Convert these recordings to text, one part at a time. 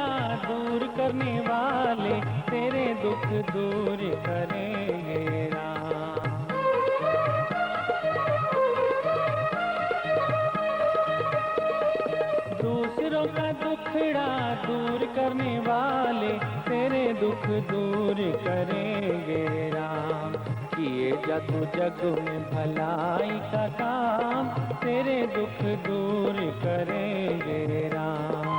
दुखड़ा दूर करने वाले तेरे दुख दूर करेंगे राम। दूसरों का दुखड़ा दूर करने वाले तेरे दुख दूर करेंगे राम। किए जा तू जग में भलाई का काम, तेरे दुख दूर करेंगे राम।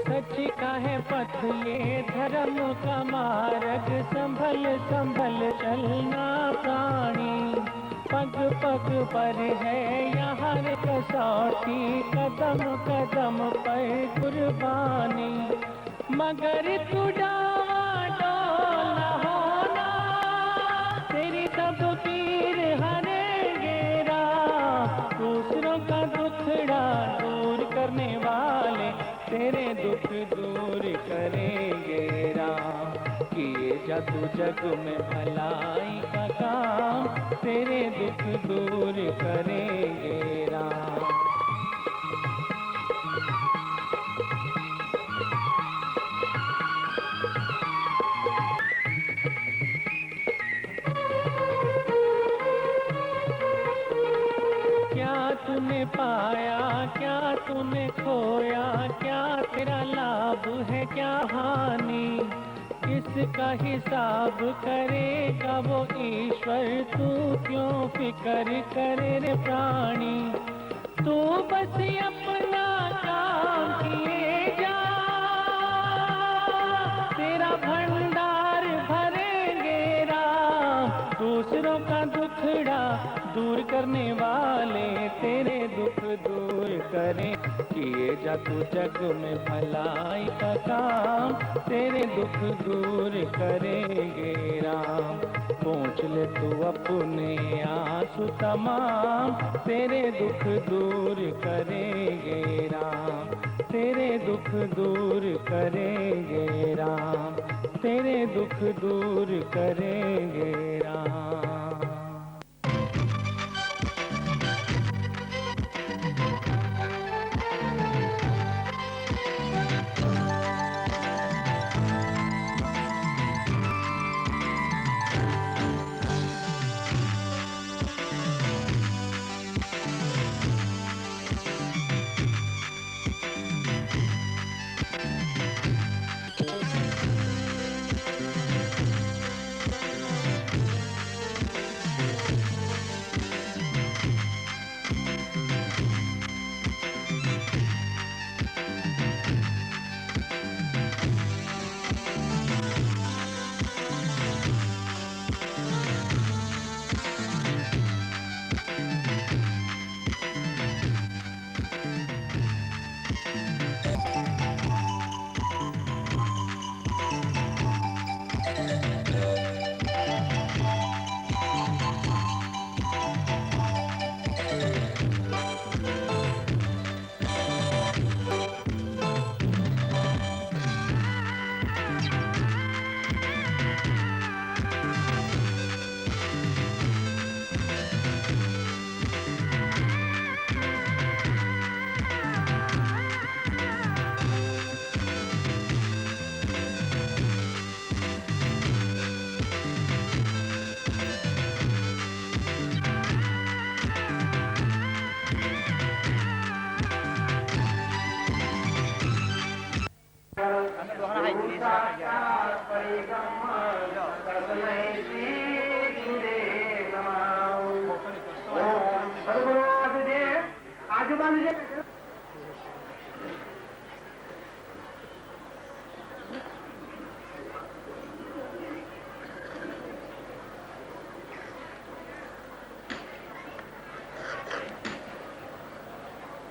सच का है पथ ये धर्म का मार्ग, संभल संभल चलना प्राणी। पग पग पर है यहाँ कसौटी, कदम कदम पर कुर्बानी। मगर तू डावाडोल न होना, तेरी सब पीर हरेंगे राम। दूसरों का दुखड़ा दूर करने वाले तेरे दुख दूर करेंगे राम। किए जा तू जग में भलाई का काम, तेरे दुख दूर करेंगे राम। क्या तूने पाया क्या तूने खोया, क्या तेरा लाभ है क्या हानि। इसका हिसाब करेगा वो ईश्वर, तू क्यों फिक्र करे रे प्राणी। तू बस अपना काम किए जा, तेरा भंडार भरेंगे राम। दूसरों का दुखड़ा दूर करने वाले तेरे दुख दूर करें। किए जा तू जग में भलाई का काम, तेरे दुख दूर करेंगे राम। पहुँच ले तू अपने आंसू तमाम, तेरे दुख दूर करेंगे राम। तेरे दुख दूर करेंगे राम, तेरे दुख दूर करेंगे राम।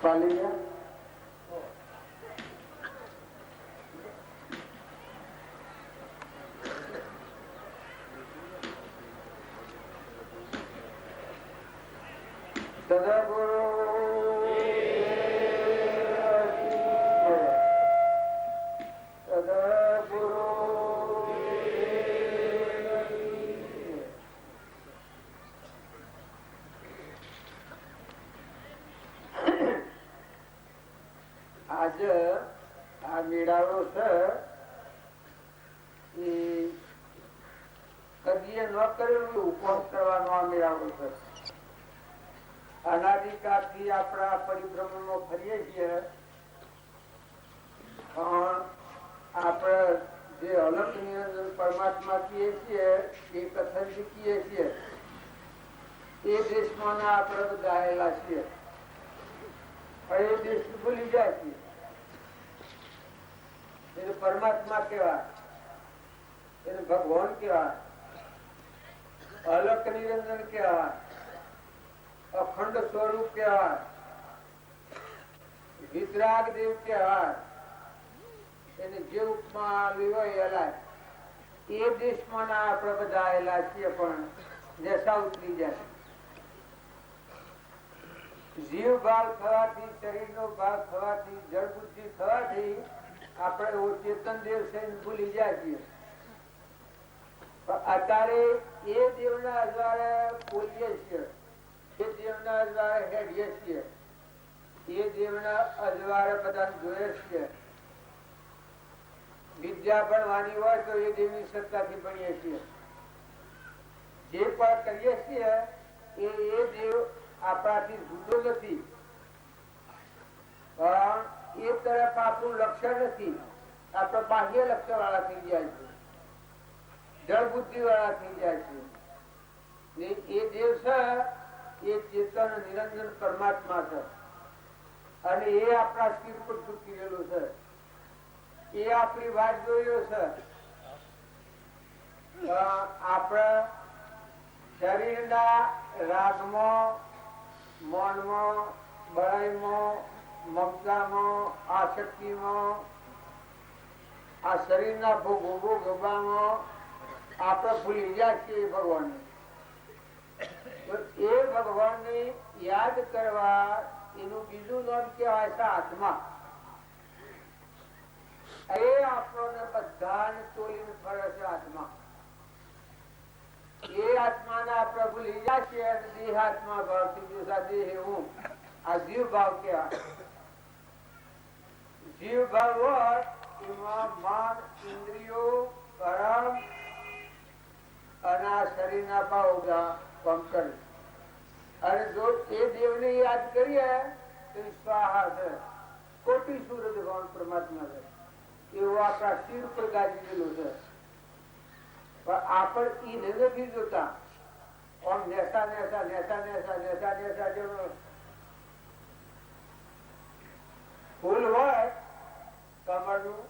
पालिया सदागुरु सदागुरु આજે આ મેળાવડો છે એ કદીએ ન કરેલું ઉપવાસ કરવાનો આ મેળાવડો છે. અનાદિકાળથી આપણા પરિભ્રમણમાં ફરીએ છીએ, પણ આપણે જે અલગ નિરંજન પરમાત્મા કહીએ છીએ એ કથન કહીએ છીએ એ દેશમાં આપણે બધાયેલા છીએ, પણ એ દેશ ભૂલી જાય છે. એને પરમાત્મા કેવા, એને ભગવાન કેવા, અલગ નિરંજન કેવા, અખંડ સ્વરૂપ કેવા, વિતરાગ દેવ કેવા, એને જે ઉપમા આવી હોય અલાય એ દેશમાં આપણે બધાયેલા છીએ, પણ નેશા ઉતરી જાય. જીવ ભાગ થવાથી, શરીર નો ભાગ થવાથી, જળ બુદ્ધિ થવાથી આપણે ચેતન દેવ છે ભૂલી જાય છીએ. અત્યારે એ દેવના અજવાળે બોલીએ છીએ, એ દેવના અજવાળે હેડીએ છીએ, એ દેવના અજવાળે બધા જોઈએ છીએ. વિદ્યા ભણવાની હોય તો એ દેવની સત્તાથી ભણીએ છીએ. જે પણ કરીએ છીએ એ દેવ આપણાથી જુદો નથી, પણ એ તરફ આપણું લક્ષ્ય નથી. આપણે બાહ્ય લક્ષ્ય વાળા થઈ જાય છે, જળ બુદ્ધિ વાળા થઈ જાય છે. એ દેવ છે એ ચેતન નિરંજન પરમાત્મા છે, અને એ આપણા શિર પર ચૂકી રહેલું છે. એ આપણી વાત જોયો છે. આપણે શરીરના રાગમાં, મનમાં, બળાઈમાં, મમતામાં, આસક્તિમાં, આ શરીરના ભોગવામાં આપણે ભૂલી જાય છીએ ભગવાનને. એ ભગવાનને યાદ કરવા એનું બીજું નામ કહેવાય છે આત્મા. એ આપણને બધાને તોલીને ફરે છે આત્મા. એ આત્માને આપણે ભૂલી જાય છે, અને દેહ આત્મા ભાવથી દેહ હું આ જીવ ભાવ કહેવાય. જીવ ભાવ હોય એમાં મન, ઇન્દ્રિયો, કરમ અને આ શરીરના ભાવ કામ કરે. અને જો એ દેવને યાદ કરીએ તો સ્વાહા છે, કોટી સૂર્ય ભગવાન પરમાત્મા છે. એવું આપણા શિર પર ગાજી ગયેલું છે, પણ આપણે ઈ નથી જોતા. આમ Nessa Nessa Nessa Nessa Nessa Nessa જેવો ફૂલ હોય કમળનું,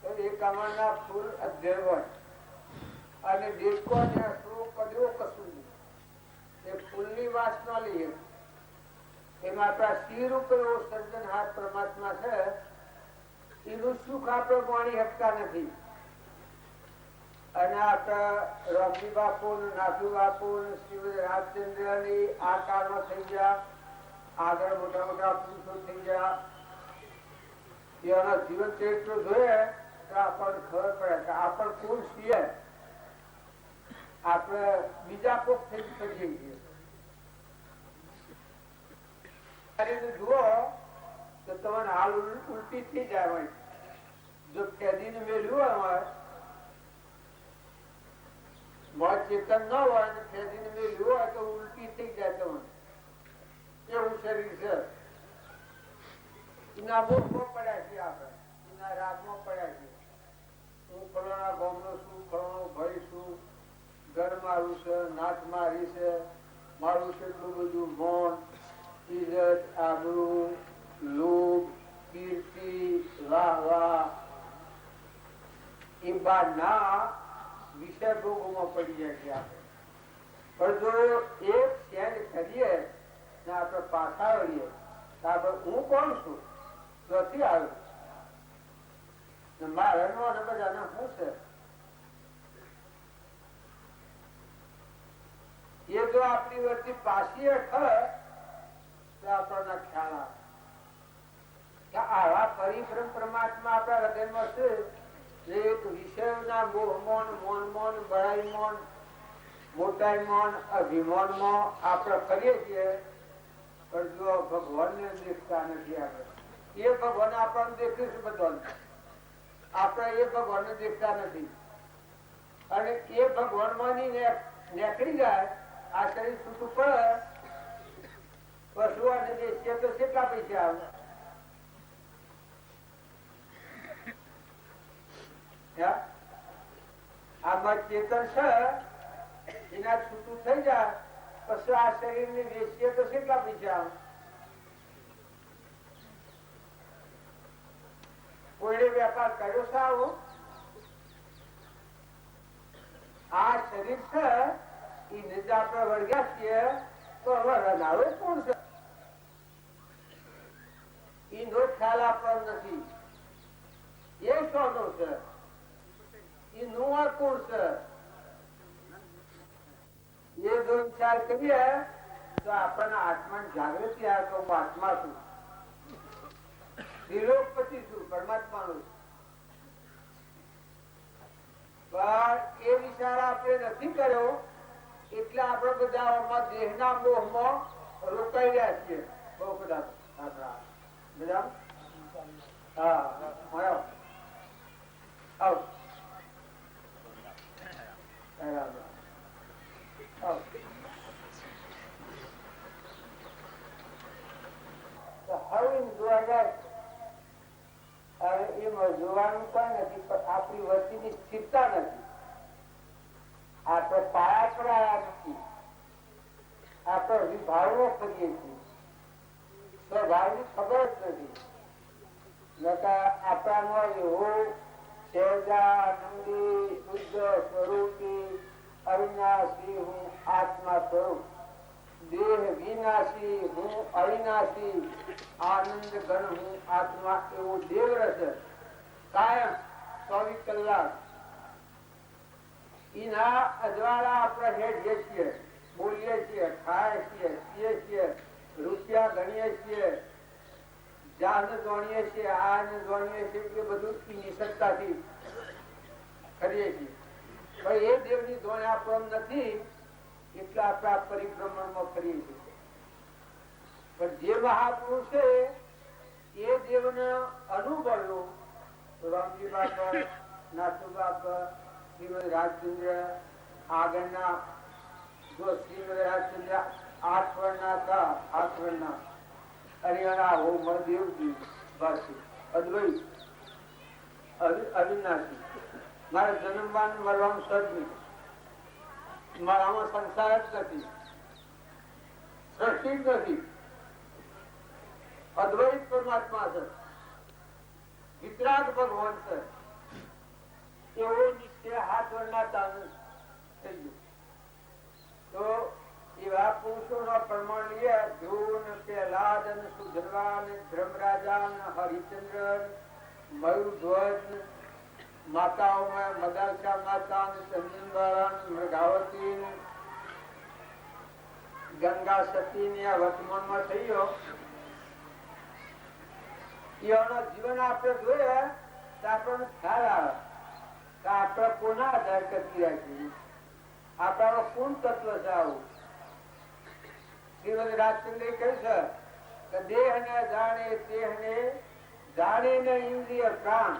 તો એ કમળના ફૂલ અધ્યર હોય, અને દેશકો નેસો કદરો કશું એ ફૂલની વાસના લઈએ. એમાં આપણા શિર ઉપર એવો સર્જનહાર પરમાત્મા છે, એનું સુખ આપણે માણી શકતા નથી. અને આપણા રમણી બાપુ, નાથુ બાપુ, શ્રી રાજચંદ્ર ની આ કાળમાં થઈ ગયા, આગળ મોટા મોટા પુરુષો થઈ ગયા, એના જીવન ચરિત્ર જોઈએ તો આપણને ખબર પડે કે આપણે કોણ છીએ. આપણે બીજા કોક થઈ શકીએ છીએ. જુઓ તો તમારે હાલ ઉલટી થઈ જાય હોય. જો ખેદીને મેળવ્યું હોય, ચેતન ન હોય ને ખેદીને મેળવ્યું હોય તો ઉલટી થઈ જાય તમને. એવું શરીર છે. એના ભોગમાં પડ્યા છીએ આપણે, એના રાગમાં પડ્યા છીએ. હું ફલાણા ગામનો છું, ફલાણો ભાઈ છું, ઘર મારું છે, નાથ મારી છે, મારું છે એટલું બધું મોન, ઇજ્જત, આબરૂ, લોભ, કીર્તિ, વાહ વાહ, એ બાદના વિષય ભોગોમાં પડી જાય છે આપણે. પણ જો એક ચેન્જ કરીએ ને આપણે પાછા વળીએ તો આપણે હું કોણ છું, નથી આવ્યું મારા અને બધાને શું છે, એ જો આપણી વચ્ચે પાછી હેઠળ તો આપણને ખ્યાલ આવે કે આવા પરિભ્રમ પરમાત્મા આપણા હૃદયમાં છે. જે એક વિષયના મોહમોન, મોનમોન, બળાઈમોન, મોટાઈમોન, અભિમાનમાં આપણે કરીએ છીએ, પણ જો ભગવાનને દેખતા નથી આપણે. એ ભગવાન આપણને દેખ્યું છે બધું, આપણે એ ભગવાન દેખતા નથી. અને એ ભગવાન માંની નીકળી જાય, આ શરીર છૂટું પડે, પશુ અને દેશીય તો કેટલા પૈસા આવે? આમાં ચેતન છે એના છૂટું થઈ જાય પછી આ શરીર ને વેચીએ તો કેટલા પૈસા આવે? કોઈને વેપાર કર્યો છે આવો? આ શરીર છે એ નિજ આપણે વળગ્યા છીએ તો હવે રનારો કોણ છે એનો ખ્યાલ આપણને નથી. એ શોનો છે? એ નું કોણ છે? એ જો વિચાર કરીએ તો આપણને આત્મા જાગૃતિ આવે તો હું આત્મા છું, ત્રિલોકપતિ છું, પરમાત્મા નું. પણ એ વિચાર આપણે નથી કર્યો એટલે આપણે બધા દેહના મોહમાં રોકાઈ રહ્યા છીએ. બહુ બધા બધા હા આવ જોવાનું કઈ નથી, પણ આપણી વસ્તીની સ્થિરતા નથી. આપણે પાયા કરાયા નથી, આપણે વિભાવનો કરીએ છીએ, સ્વભાવની ખબર જ નથી. આપણામાં એવો સહેજાનંદી શુદ્ધ સ્વરૂપી અવિનાશી હું આત્મા સ્વરૂપ, દેહ વિનાશી હું અવિનાશી આનંદ ગણ હું આત્મા એવો દેવ રસ કાયમ 24 કલાક એના અજવાળા આપણે હેઠીએ છીએ, બોલીએ છીએ, ખાય છીએ, પીએ છીએ, રૂપિયા ગણીએ છીએ, જાને જાણીએ છીએ, આને જાણીએ છીએ, એ બધું એની સત્તાથી કરીએ છીએ. પણ એ દેવની ધોણે આપણને નથી એટલે આપણે આ પરિભ્રમણમાં કરીએ છીએ. પણ જે મહાપુરુષ છે એ દેવને અનુભવ્યું. રામજી બાપા, નાથુ બાપા, શ્રીમદ રાજચંદ્ર આગળના જો શ્રીમદ રાજચંદ્ર 8 વર્ષના હતા, 8 વર્ષના હરિયાણા હોમદેવજી પાસે અદ્વૈત અવિનાશી. મારે જન્મવાનું મરવાનું સજ નહીં, મારામાં સંસાર જ નથી, સૃષ્ટિ જ નથી, અદ્વૈત પરમાત્મા છે, વિતરાગ ભગવાન છે. એવો નિશ્ચય 7 વર્ષના તાનું થઈ ગયું. તો એવા પુરુષોનો પ્રમાણ લઈએ, ધ્રુવ, પ્રહલાદ, સુધર્વા, ધર્મરાજા, હરિચંદ્ર, મયુરધ્વજ, માતાઓમાં મદાલસા માતા, ચંદનબારા, મૃગાવતી, ગંગા સતી ને આ વર્તમાનમાં થઈ ગયો. એના જીવન આપણે જોઈએ તો આપણને ખ્યાલ આવે કે આપણે કોના આધાર કરી રહ્યા છીએ, આપણા કોણ તત્વ છે. આવું શ્રીમદ રાજચંદ્ર કહ્યું છે કે દેહ ને જાણે દેહ ને જાણે ને ઇન્દ્રિય પ્રાણ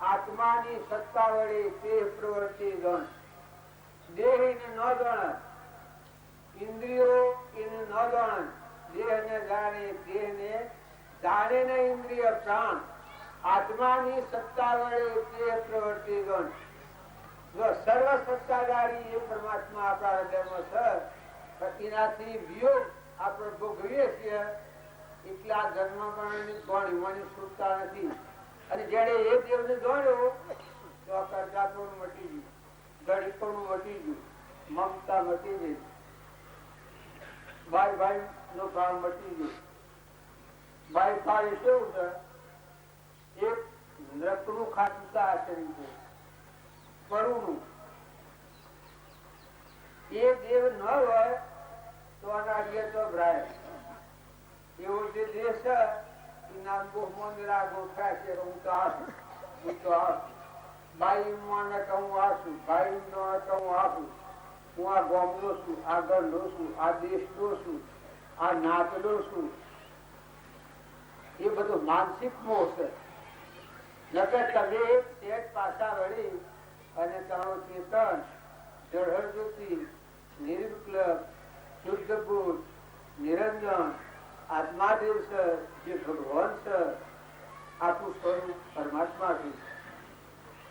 આત્માની સત્તા વડે તે પ્રવૃત્તિ ગણ. દેહ ને ન જાણે, ઇન્દ્રિયો એને ન જાણે, દેહ ને જાણે દેહ ને જાણે ને ઇન્દ્રિય પ્રાણ આત્માની સત્તા વડે તે પ્રવૃત્તિ ગણ. જો સર્વ સત્તાધારી એ પરમાત્મા આપણા હૃદયમાં છે, એનાથી વિયોગ આપણે ભોગવીએ છીએ એટલા જન્મ મરણની ગોળીમાંની છૂટતા નથી. અને જયારે એ દેવને જોડ્યો તો કરતાપણું મટી ગયું, ગળીપણું મટી ગયું, મમતા મટી ગઈ, ભાઈ ભાઈ નો ભાવ મટી ગયો. ભાઈ ભાઈ કેવું છે? એક નરકનું ખાતું આચર્યું છે, પડું. એ દેવ ન હોય તો અનાર્ય તો ભરાય. એવો જે દેહ છે એના મોહમંદરા ગોઠરા છે. હું તો આસું, હું તો આસું, બાઈ માં કહું આસું, ભાઈ નો કહું આસું, હું આ ગામનો છું, આ ઘરનો છું, આ દેશનો છું, આ નાતનો છું. એ બધું માનસિક મોહ છે. નકર તમે એક પાછા વળી અને તમારું ચેતન જળહર જ્યોતિ, નિર્વિકલ્પ, શુદ્ધ બુદ્ધ, નિરંજન, આત્માદેવ છે, જે ભગવાન છે, આપણું સ્વરૂપ પરમાત્મા છે.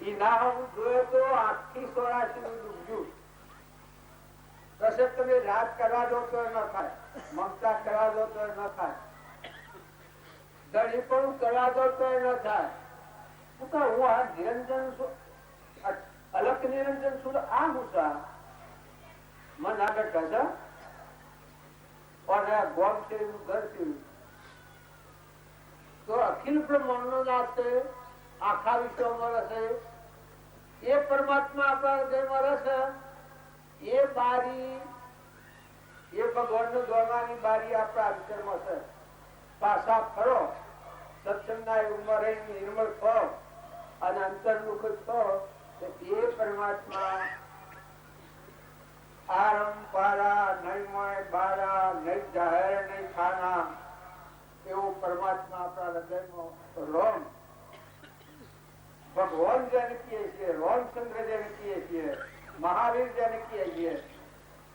એ ના હોવું જોઈએ તો આખી 84 નું ડૂબજું. કશે તમે રાગ કરવા દો તો ન થાય, મમતા કરવા દો તો ન થાય, દળીપણું કરવા દો તો ન થાય. હું આ નિરંજન છું, અલગ નિરંજન છું, આ ગુસ્સા મન આગળ કહે અને ગોમ છે એનું ઘર છે. તો અખિલ બ્રહ્માંડ નો નાથ છે, આખા વિશ્વમાં રહેશે એ પરમાત્મા આપણા હૃદયમાં રહેશે. એ બારી, એ ભગવાન નું દોરવાની બારી આપણા વિચારમાં છે. પાછા ફરો, સત્સંગના ઉંમર નિર્મળ થો અને અંતર્મુખ થો, એ પરમાત્મા આરમ પારા નહીં મય બારા નહીં જાહેર નહીં ખાના એવો પરમાત્મા આપણા હૃદયમાં રોમ ભગવાન જેને કહીએ છીએ, રામચંદ્ર જેને કહીએ છીએ, મહાવીર જેને કહીએ છીએ,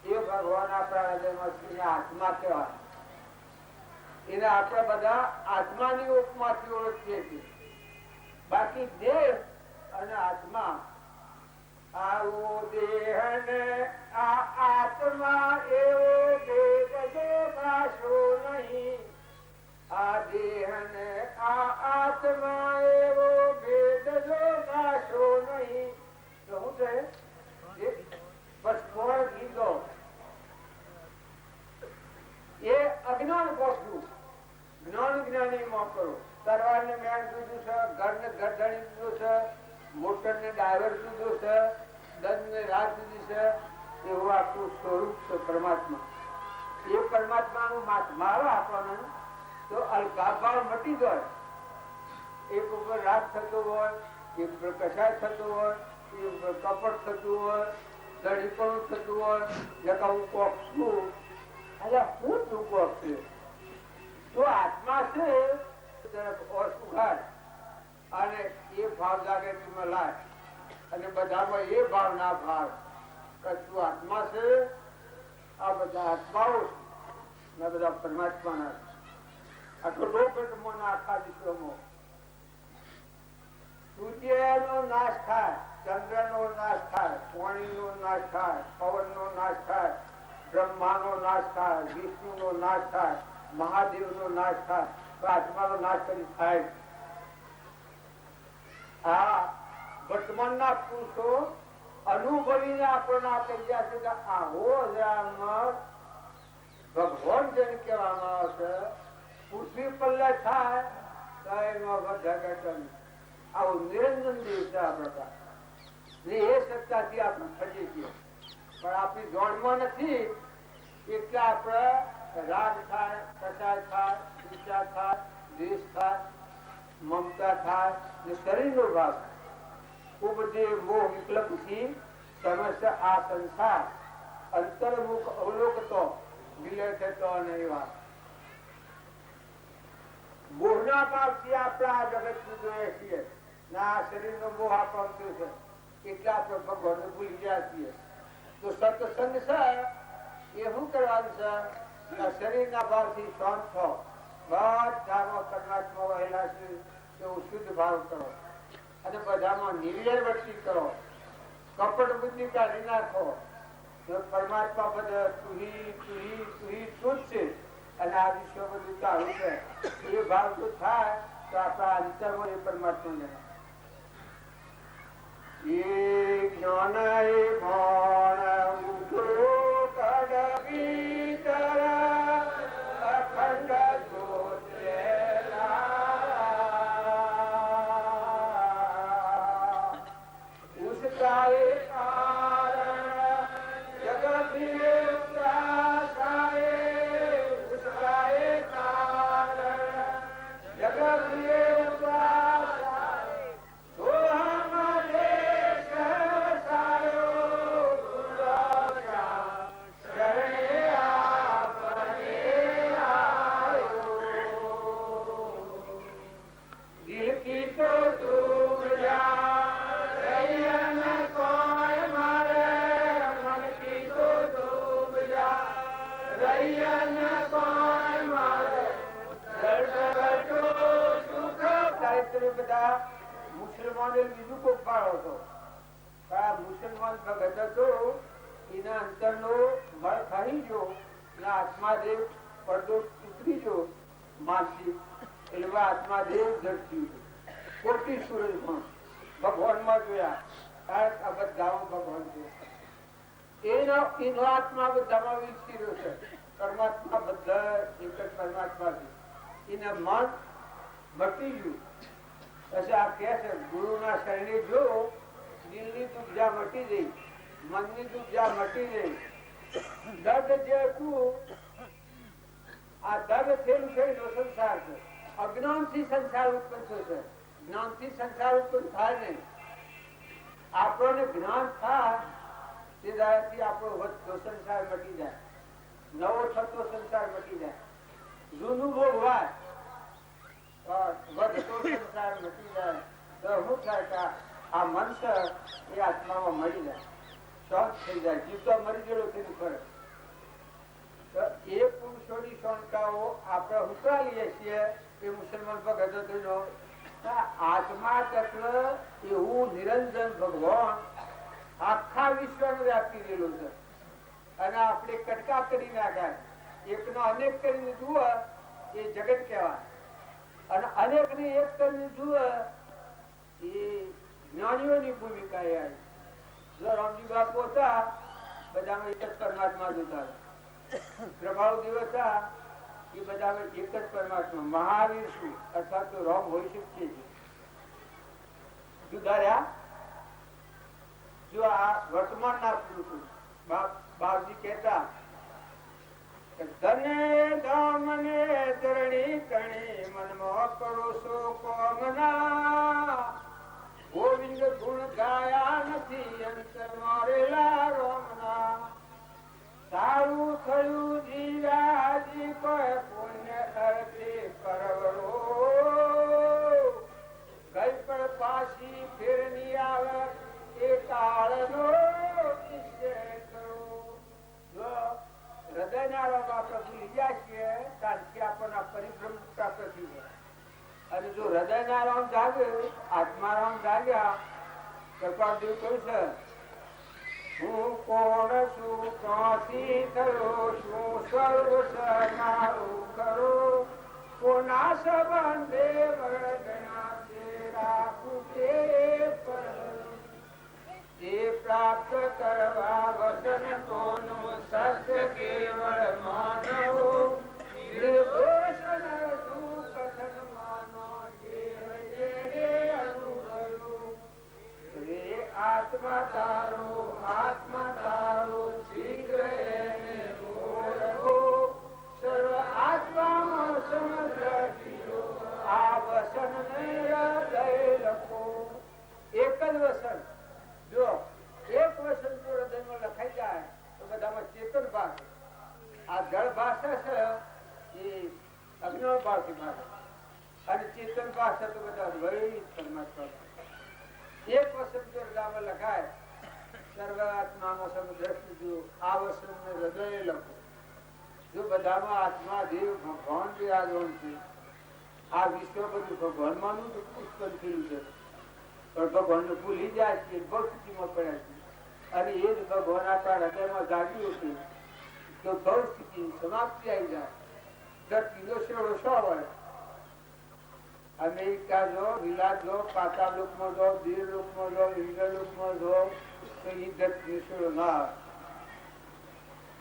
એ ભગવાન આપણા હૃદયમાં છે. આત્મા કહેવાય. એને આપણે બધા આત્માની ઉપમાથી ઓળખીએ છીએ. બાકી દેહ અને આત્મા, આવો દેહ ને આ આત્મા એવો ભેદ દેખાશો નહીં. આ દેહ ને આ આત્મા એવો ભેદ દેખાશો નહીં. તો શું છે? બસ કોણ કીધો એ અજ્ઞાન પહોંચવું. જ્ઞાન જ્ઞાની માં કરો. તરવાર ને મેળ જુદું છે, ઘર ને ગરધણી જુદું છે, મોટર ને ડ્રાઈવર જુદું છે, દંડ ને રાત જુદી છે. એવું આપણું સ્વરૂપ છે પરમાત્મા. એ પરમાત્મા નું મારો આપણને તો અલગાભાવ મટી જાય. એક ઉપર રાગ થતો હોય, એક ઉપર કસાય થતો હોય, એક ઉપર કપટ થતું હોય, દડીપણું થતું હોય, લગાવું કોક છું હું તું કોક છે. તો આત્મા છે સુખાડ અને એ ભાવ જાગૃતિમાં લાય અને બધામાં એ ભાવ ના ભાવ તું આત્મા છે. આ બધા આત્માઓ ને બધા પરમાત્મા ના આટલો લોકમાં આખા વિશ્વમાં સૂર્ય નો નાશ થાય, ચંદ્ર નો નાશ થાય, પાણી નો નાશ થાય, પવન નો નાશ થાય, બ્રહ્મા નો નાશ થાય, વિષ્ણુ નો નાશ થાય, મહાદેવ નો નાશ થાય, તો આત્મા નો નાશ કરી થાય. આ વર્તમાન ના પુરુષો અનુભવીને આપણને આપી ગયા છે કે આવો ભગવાન જેને કહેવામાં આવે છે. પૃથ્વી પલ્લે થાય તો એમાં બધા આવું નિરંજન દિવસે આપણે એ સત્તાથી આપણે થઈએ છીએ. પણ આપણી જોડમાં નથી એટલે આપણે રાગ થાય, કસાય થાય, ઈચ્છા થાય, દ્વેષ થાય, મમતા થાય ને શરીરનો ભાગ ખૂબ જે મોહ વિકલ્પથી સમસ્યા આ સંસાર અંતર્મુખ અવલોકતો વિલય થતો નહીં. વાત મોહના ભાવથી આપણે આ જગત જોઈએ છીએ ને આ શરીરનો મોહ આપવાનું છે એટલે આપણે ભગવાનને ભૂલી ગયા છીએ. તો સત્સંગ છે એ શું કરવાનું છે? શરીરના ભાવથી શાંત થો, બધામાં પરમાત્મા રહેલા છે એવું શુદ્ધ ભાવ કરો અને બધામાં નિર્યર વૃત્તિ કરો, કપટ બુદ્ધિ કાઢી નાખો. પરમાત્મા બધા તુહી તું છે અને આ વિશ્વ બધું તારું છે. એ ભાવ જો થાય તો આપણા અંતરમાં એ પરમાત્મા એ જ્ઞાન એ ભાણ ઉઠો કડવી અખંડ પેલા મુસલમાન બીજું કોઈ પાડો હતો. આ મુસલમાન ભગત હતો એના અંતરનો મળ ખાઈ ગયો, એના આત્માદેવ પડદો ઉતરી ગયો માનસિક, એટલે આત્માદેવ જડતી કોટી સૂરજ પણ ભગવાનમાં જોયા. આ બધા ભગવાન છે, એનો આત્મા બધામાં વિકસી રહ્યો છે. પરમાત્મા બધા એક જ પરમાત્મા છે. એના મન મટી ગયું. પછી આ કે છે ગુરુના શરણે જો દિલની દુર્જા મટી ગઈ, મનની દુર્જા મટી ગઈ. દર્દ જે હતું આ દર્દ થયેલું છે એનો સંસાર છે. અજ્ઞાન થી સંસાર ઉત્પન્ન થયો છે, જ્ઞાન થી સંસાર ઉત્પન્ન થાય નહીં. આપણને જ્ઞાન થાય તે દાડાથી આપણો વધતો સંસાર મટી જાય, નવો થતો સંસાર મટી જાય. જૂનું ભોગવાય વધતો સંસાર મટી જાય તો શું થાય? આ મન છે એ આત્મામાં મળી જાય, શાંત થઈ જાય. જીવ તો મરી ગયેલો તેનું ફરક. એ પુરુષોની શંકાઓ આપણે ઉતરાલીએ છીએ. એ મુસલમાન ભગતો આત્મા તત્વ એવું નિરંજન ભગવાન આખા વિશ્વને વ્યાપી રહેલું છે. અને આપણે કટકા કરી નાખ્યા. એકનો અનેક કરીને જુઓ એ જગત કહેવાય, અને અનેક ને એક કરીને જુઓ એ જ્ઞાનીઓની ભૂમિકા એ આવી. જો રામજી બાપુ હતા બધામાં એક જ પરમાત્મા જોતા, પ્રભાવ દિવસ હતા એ બધામાં એક જ પરમાત્મા. મહાવીર શું અથવા તો રામ હોઈ શકીએ છીએ જુદા રહ્યા. જો આ વર્તમાન ના પુરુષો બાપજી કહેતા ધને દામને ધરણી કણી મનમાં કરો સો કોમના, ગોવિંદ ગુણ ગાયા નથી અંતર મારેલા રોમના. સારું થયું જીવાજી કોઈ પુણ્ય અર્થી પરવરો, કઈ પણ પાછી ફેરની આવે એ કાળનો નિશ્ચય કરો. જો હૃદયના રોગ આપણે ભૂલી ગયા છીએ ત્યારથી આપણને પરિભ્રમ પ્રાપ્ત થઈ જાય. અને જો હૃદયના રામ જાગે, આત્મા રામ જાગ્યા, કૃપાદેવ કહ્યું છે હું કોણ છું, ક્યાંથી થયો છું, સર્વ મારું કરો, કોના સંબંધે વર્ગના છે રાખું તે પર. એ પ્રાપ્ત કરવા વચન કોનું સત્ય કેવળ માનવો, નિર્દોષ કથન માનો આત્મા તારો શીઘ્ર એને ઓળખો, સર્વ આત્મામાં સમગ્ર આ વસન ને હૃદય લખો. એક જ વસન, જો એક વસન જો હૃદયમાં લખાઈ જાય તો બધામાં ચેતન ભાગ. આ જળ ભાષા છે એ અજ્ઞાન ભાવથી ભાષા, અને ચેતન ભાષા તો બધા દ્વૈત પરમાત્મા. એક વસન જો હૃદયમાં લખાય સર્વાત્મામાં સમદ્રષ્ટિ જો આ વસન ને હૃદય લખો. જો બધામાં આત્મા દેવ ભગવાન બિરાજમાન છે. આ વિશ્વ બધું ભગવાનમાંનું જ ઉત્પન્ન થયું છે, પણ ભગવાનને ભૂલી જાય છે, બહુ સ્થિતિમાં પડ્યા છે. અને એ જ ભગવાન આપણા હૃદયમાં જાગ્યું છે તો બહુ સ્થિતિ સમાપ્તિ આવી જાય. ધરતીનો શેડો શો હોય, અમેરિકા જો, વિલાસ જો, પાતાળ લોકમાં જો, દેવ લોકમાં જો, ઇન્દ્ર લોકમાં જો, તો એ ધરતીનો શેડો ના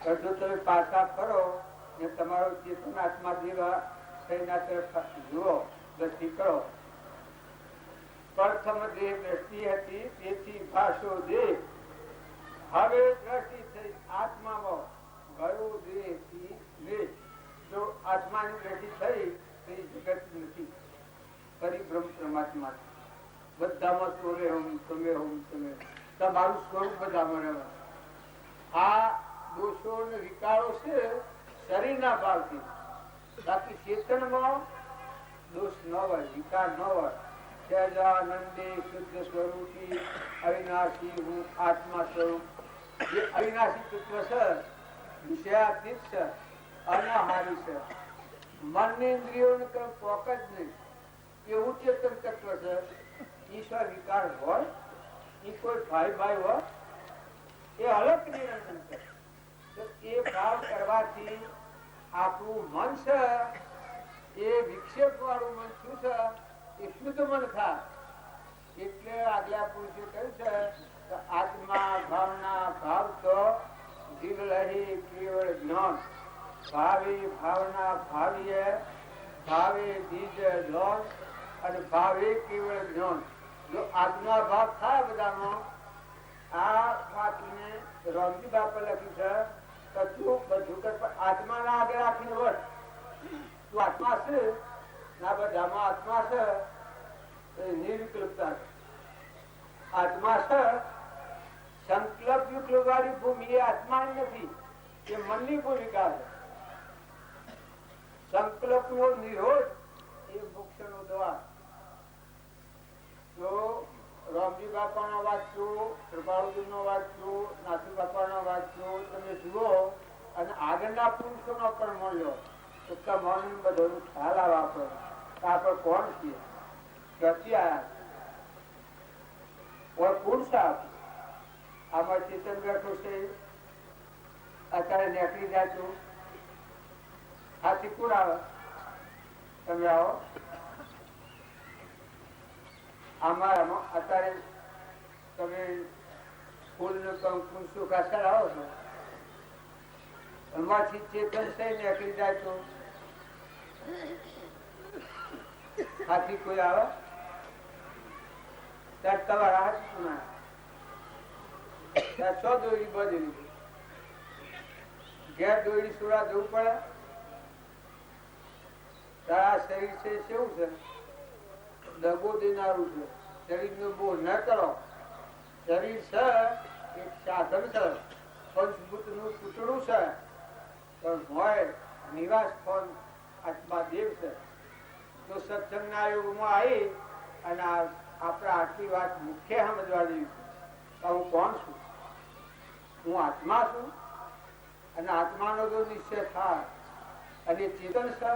આવે. જો તમે પાછા ફરો ને તમારો ચેતન આત્મા જેવા શરીરના તરફ જુઓ, દ્રષ્ટિ કરો. પ્રથમ દેહ દ્રષ્ટિ હતી તેથી ભાષો દેહ, હવે દ્રષ્ટિ થઈ આત્મામાં ગયો દેહ થી દેહ. જો આત્માની દ્રષ્ટિ થઈ તો જગત નથી, પરિભ્રમ પરમાત્મા. બધામાં તોરે હું તમે હું તમે, તમારું સ્વરૂપ બધામાં રહે. આ દોષો ને વિકારો છે શરીરના ભાવથી, બાકી ચેતનમાં દોષ ન હોય, વિકાર ન હોય. સહજાનંદે શુદ્ધ સ્વરૂપી અવિનાશી હું આત્મા સ્વરૂપ. જે અવિનાશી તત્વ છે વિષયાતીત છે, અનાહારી છે. મનની ઇન્દ્રિયોને પોક જ નહીં. એવું ચેતન તત્વ છે. ઈશ્વર વિકાર હોય, એ કોઈ ભાઈ હોય, એ અલગ નિરંજન છે. તો એ ભાવ કરવાથી આપણું મન છે એ વિક્ષેપ વાળું મન શું છે? એ શુદ્ધ મન થાય. એટલે આગલા પુરુષે કહ્યું છે કે આત્મા ભાવના ભાવ તો જીવ લહી કેવળ જ્ઞાન ભાવી ભાવના ભાવીએ ભાવે બીજ લોન અને ભાવે કેવળ જ્ઞાન. જો આત્મા ભાવ થાય બધામાં, આ વાતને રોમજી બાપા લખ્યું છે કે તું બધું કર પણ આત્માના આગળ રાખીને વટ. તું આત્મા છે ના બધામાં આત્મા છે નિર્વિકલ્પતા. આત્મા છે સંકલ્પ વિકલ્પ વાળી ભૂમિ એ આત્મા નથી, એ મનની ભૂમિકા છે. સંકલ્પ નો નિરોધ એ મોક્ષ નો દ્વાર. તો રામજી બાપા નો વાંચજો, કૃપાળુજી નો વાંચજો, નાથુ બાપા નો વાંચજો, તમે જુઓ અને આગળના પુરુષો નો પણ મળ્યો તો તમારું બધું ખ્યાલ આવે આપણને આપણે કોણ છીએ, ક્યાંથી આવ્યા પુરુષ આમાં ચેતન બેઠું છે. અત્યારે નીકળી જાતું હાથી કોણ આવે? તમે આવો. આમાં અત્યારે તમે ફૂલ નું કંકુ સુખા ચડાવો છો, એમાંથી ચેતન છે નીકળી જાય તો હાથી કોઈ આવે? ત્યારે તમારા હાથ સુના ત્યાં 100 દોડી બધી ઘેર દોડી સુરા જવું પડે. તારા શરીર છે કેવું છે? દગો દેનારું છે. શરીર નો બોર ન કરો. શરીર છે એક સાધન છે, પંચભૂત નું પૂતળું છે, પણ હોય નિવાસ સ્થાન આત્મા દેવ છે. તો સત્સંગના યુગમાં આવી અને આપણે આટલી વાત મુખ્ય સમજવા જેવી છે. હું કોણ છું? હું આત્મા છું. અને આત્માનો જો નિશ્ચય થાય અને ચેતન છે,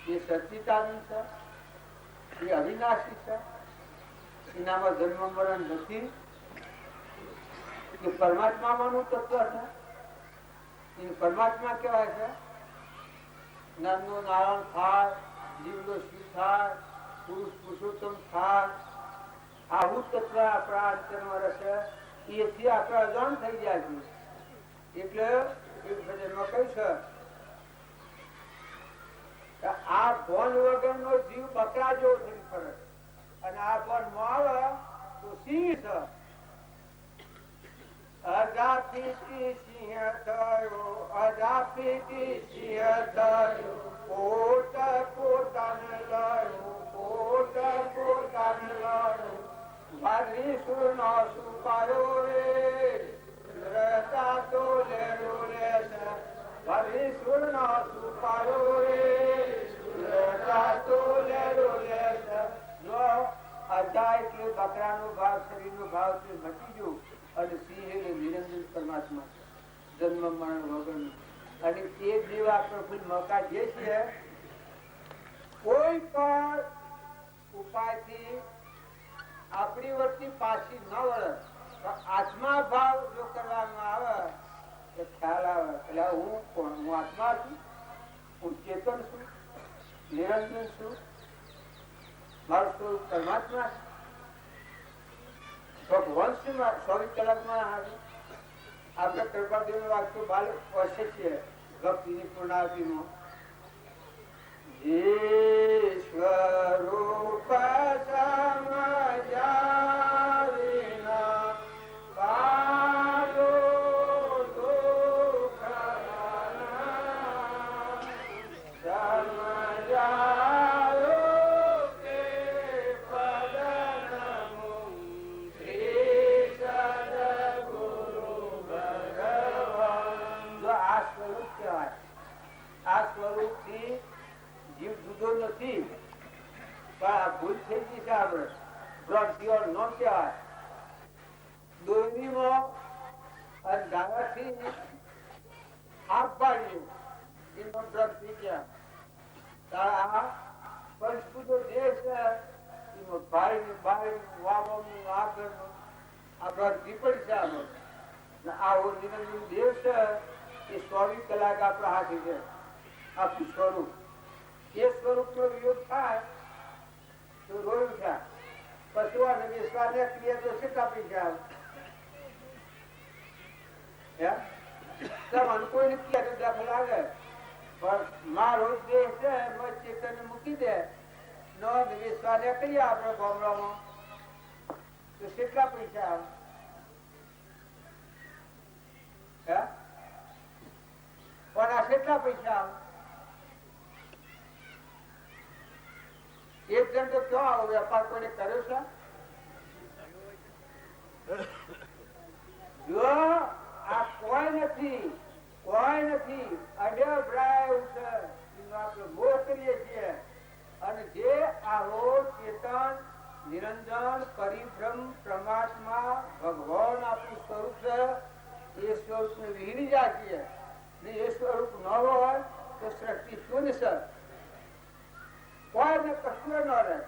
એ સચ્ચિદાનંદ છે, એ અવિનાશી છે, એનામાં જન્મ મરણ નથી. એ પરમાત્માનું તત્વ છે. એ પરમાત્મા કહેવાય છે. નરનો નારાયણ થાય, જીવનો શિવ થાય, પુરુષ પુરુષોત્તમ થાય. આવું તત્વ આપણા અંતરમાં રહેશે. એથી આપણે અજાણ થઈ ગયા છીએ. એટલે એક ભજનમાં કહ્યું છે આ ભોન વગર નો જીવ બકરા જેવો થઈ ફરે અને આ ભોન માં આવે તો સિંહ છે. અજાપીતી સિંહ થયો, અજાપીતી સિંહ થયો, પોત પોતાને લયો, પોત પોતાને લયો. ભારી સુર નો સુપાયો રે રહેતા તો લેરો લેશે. ભારી સુર નો સુપાયો રે રહેતા તો લેરો લેશે. જો અજા એટલે બકરાનો ભાવ, શરીરનો ભાવ છે મટી ગયો અને સિંહ એટલે નિરંજન પરમાત્મા જન્મ મરણ વગરનું. અને તે દેવ આપણે મોકા જે છે કોઈ પણ ઉપાયથી આપણી વચ્ચે પાછી ન વળે. આત્મા ભાવ જો કરવામાં આવે તો ખ્યાલ આવે એટલે હું કોણ? હું આત્મા છું, હું ચેતન છું, નિરંજન છું, મારું સ્વરૂપ પરમાત્મા છે. ભગવાન શું 24 કલાકમાં આપણે કૃપાદેવ નું વાક્ય બાલ વર્ષે છીએ ભક્તિની પૂર્ણાવતીમાં. ઈશ્વરૂપ જીવ જુદો નથી, પણ આ ભૂલ થઈ ગઈ છે. આપણે બ્લડ પ્યોર ન કહેવાય. દોરડીમાં અને ધારાથી આગ પાડ્યું એનો બ્લડ પી ગયા. આ પંચભૂતો જે છે આપણા પીપળ છે આવો નિરંજન દેવ છે એ 24 કલાક આપણા હાથે છે. આપણું સ્વરૂપ એ સ્વરૂપ નો વિયોગ થાય તો રોયું છે. પશુ અને વિશ્વાસ ક્રિયા તો કેટલા પૈસા કોઈ ક્રિયા દાખલ લાગે પણ મારો દેહ છે ચેતન મૂકી દે નો વિશ્વાસ કરીએ આપણે ગામડામાં તો કેટલા પૈસા આવે? પણ આ કેટલા પૈસા આવે? એક જણ તો ક્યાં આવો વેપાર કોઈને કર્યો છે? જો આ કોઈ નથી અડભરાય છે આપણે મોહ કરીએ છીએ. અને જે આવો ચેતન નિરંજન પરિભ્રમ પરમાત્મા ભગવાન આપણું સ્વરૂપ છે એ સ્વરૂપ ને વિહીરી જાય ને એ સ્વરૂપ ન હોય તો સૃષ્ટિ શૂન્ય છે, કોઈ ને કશું ન રહે.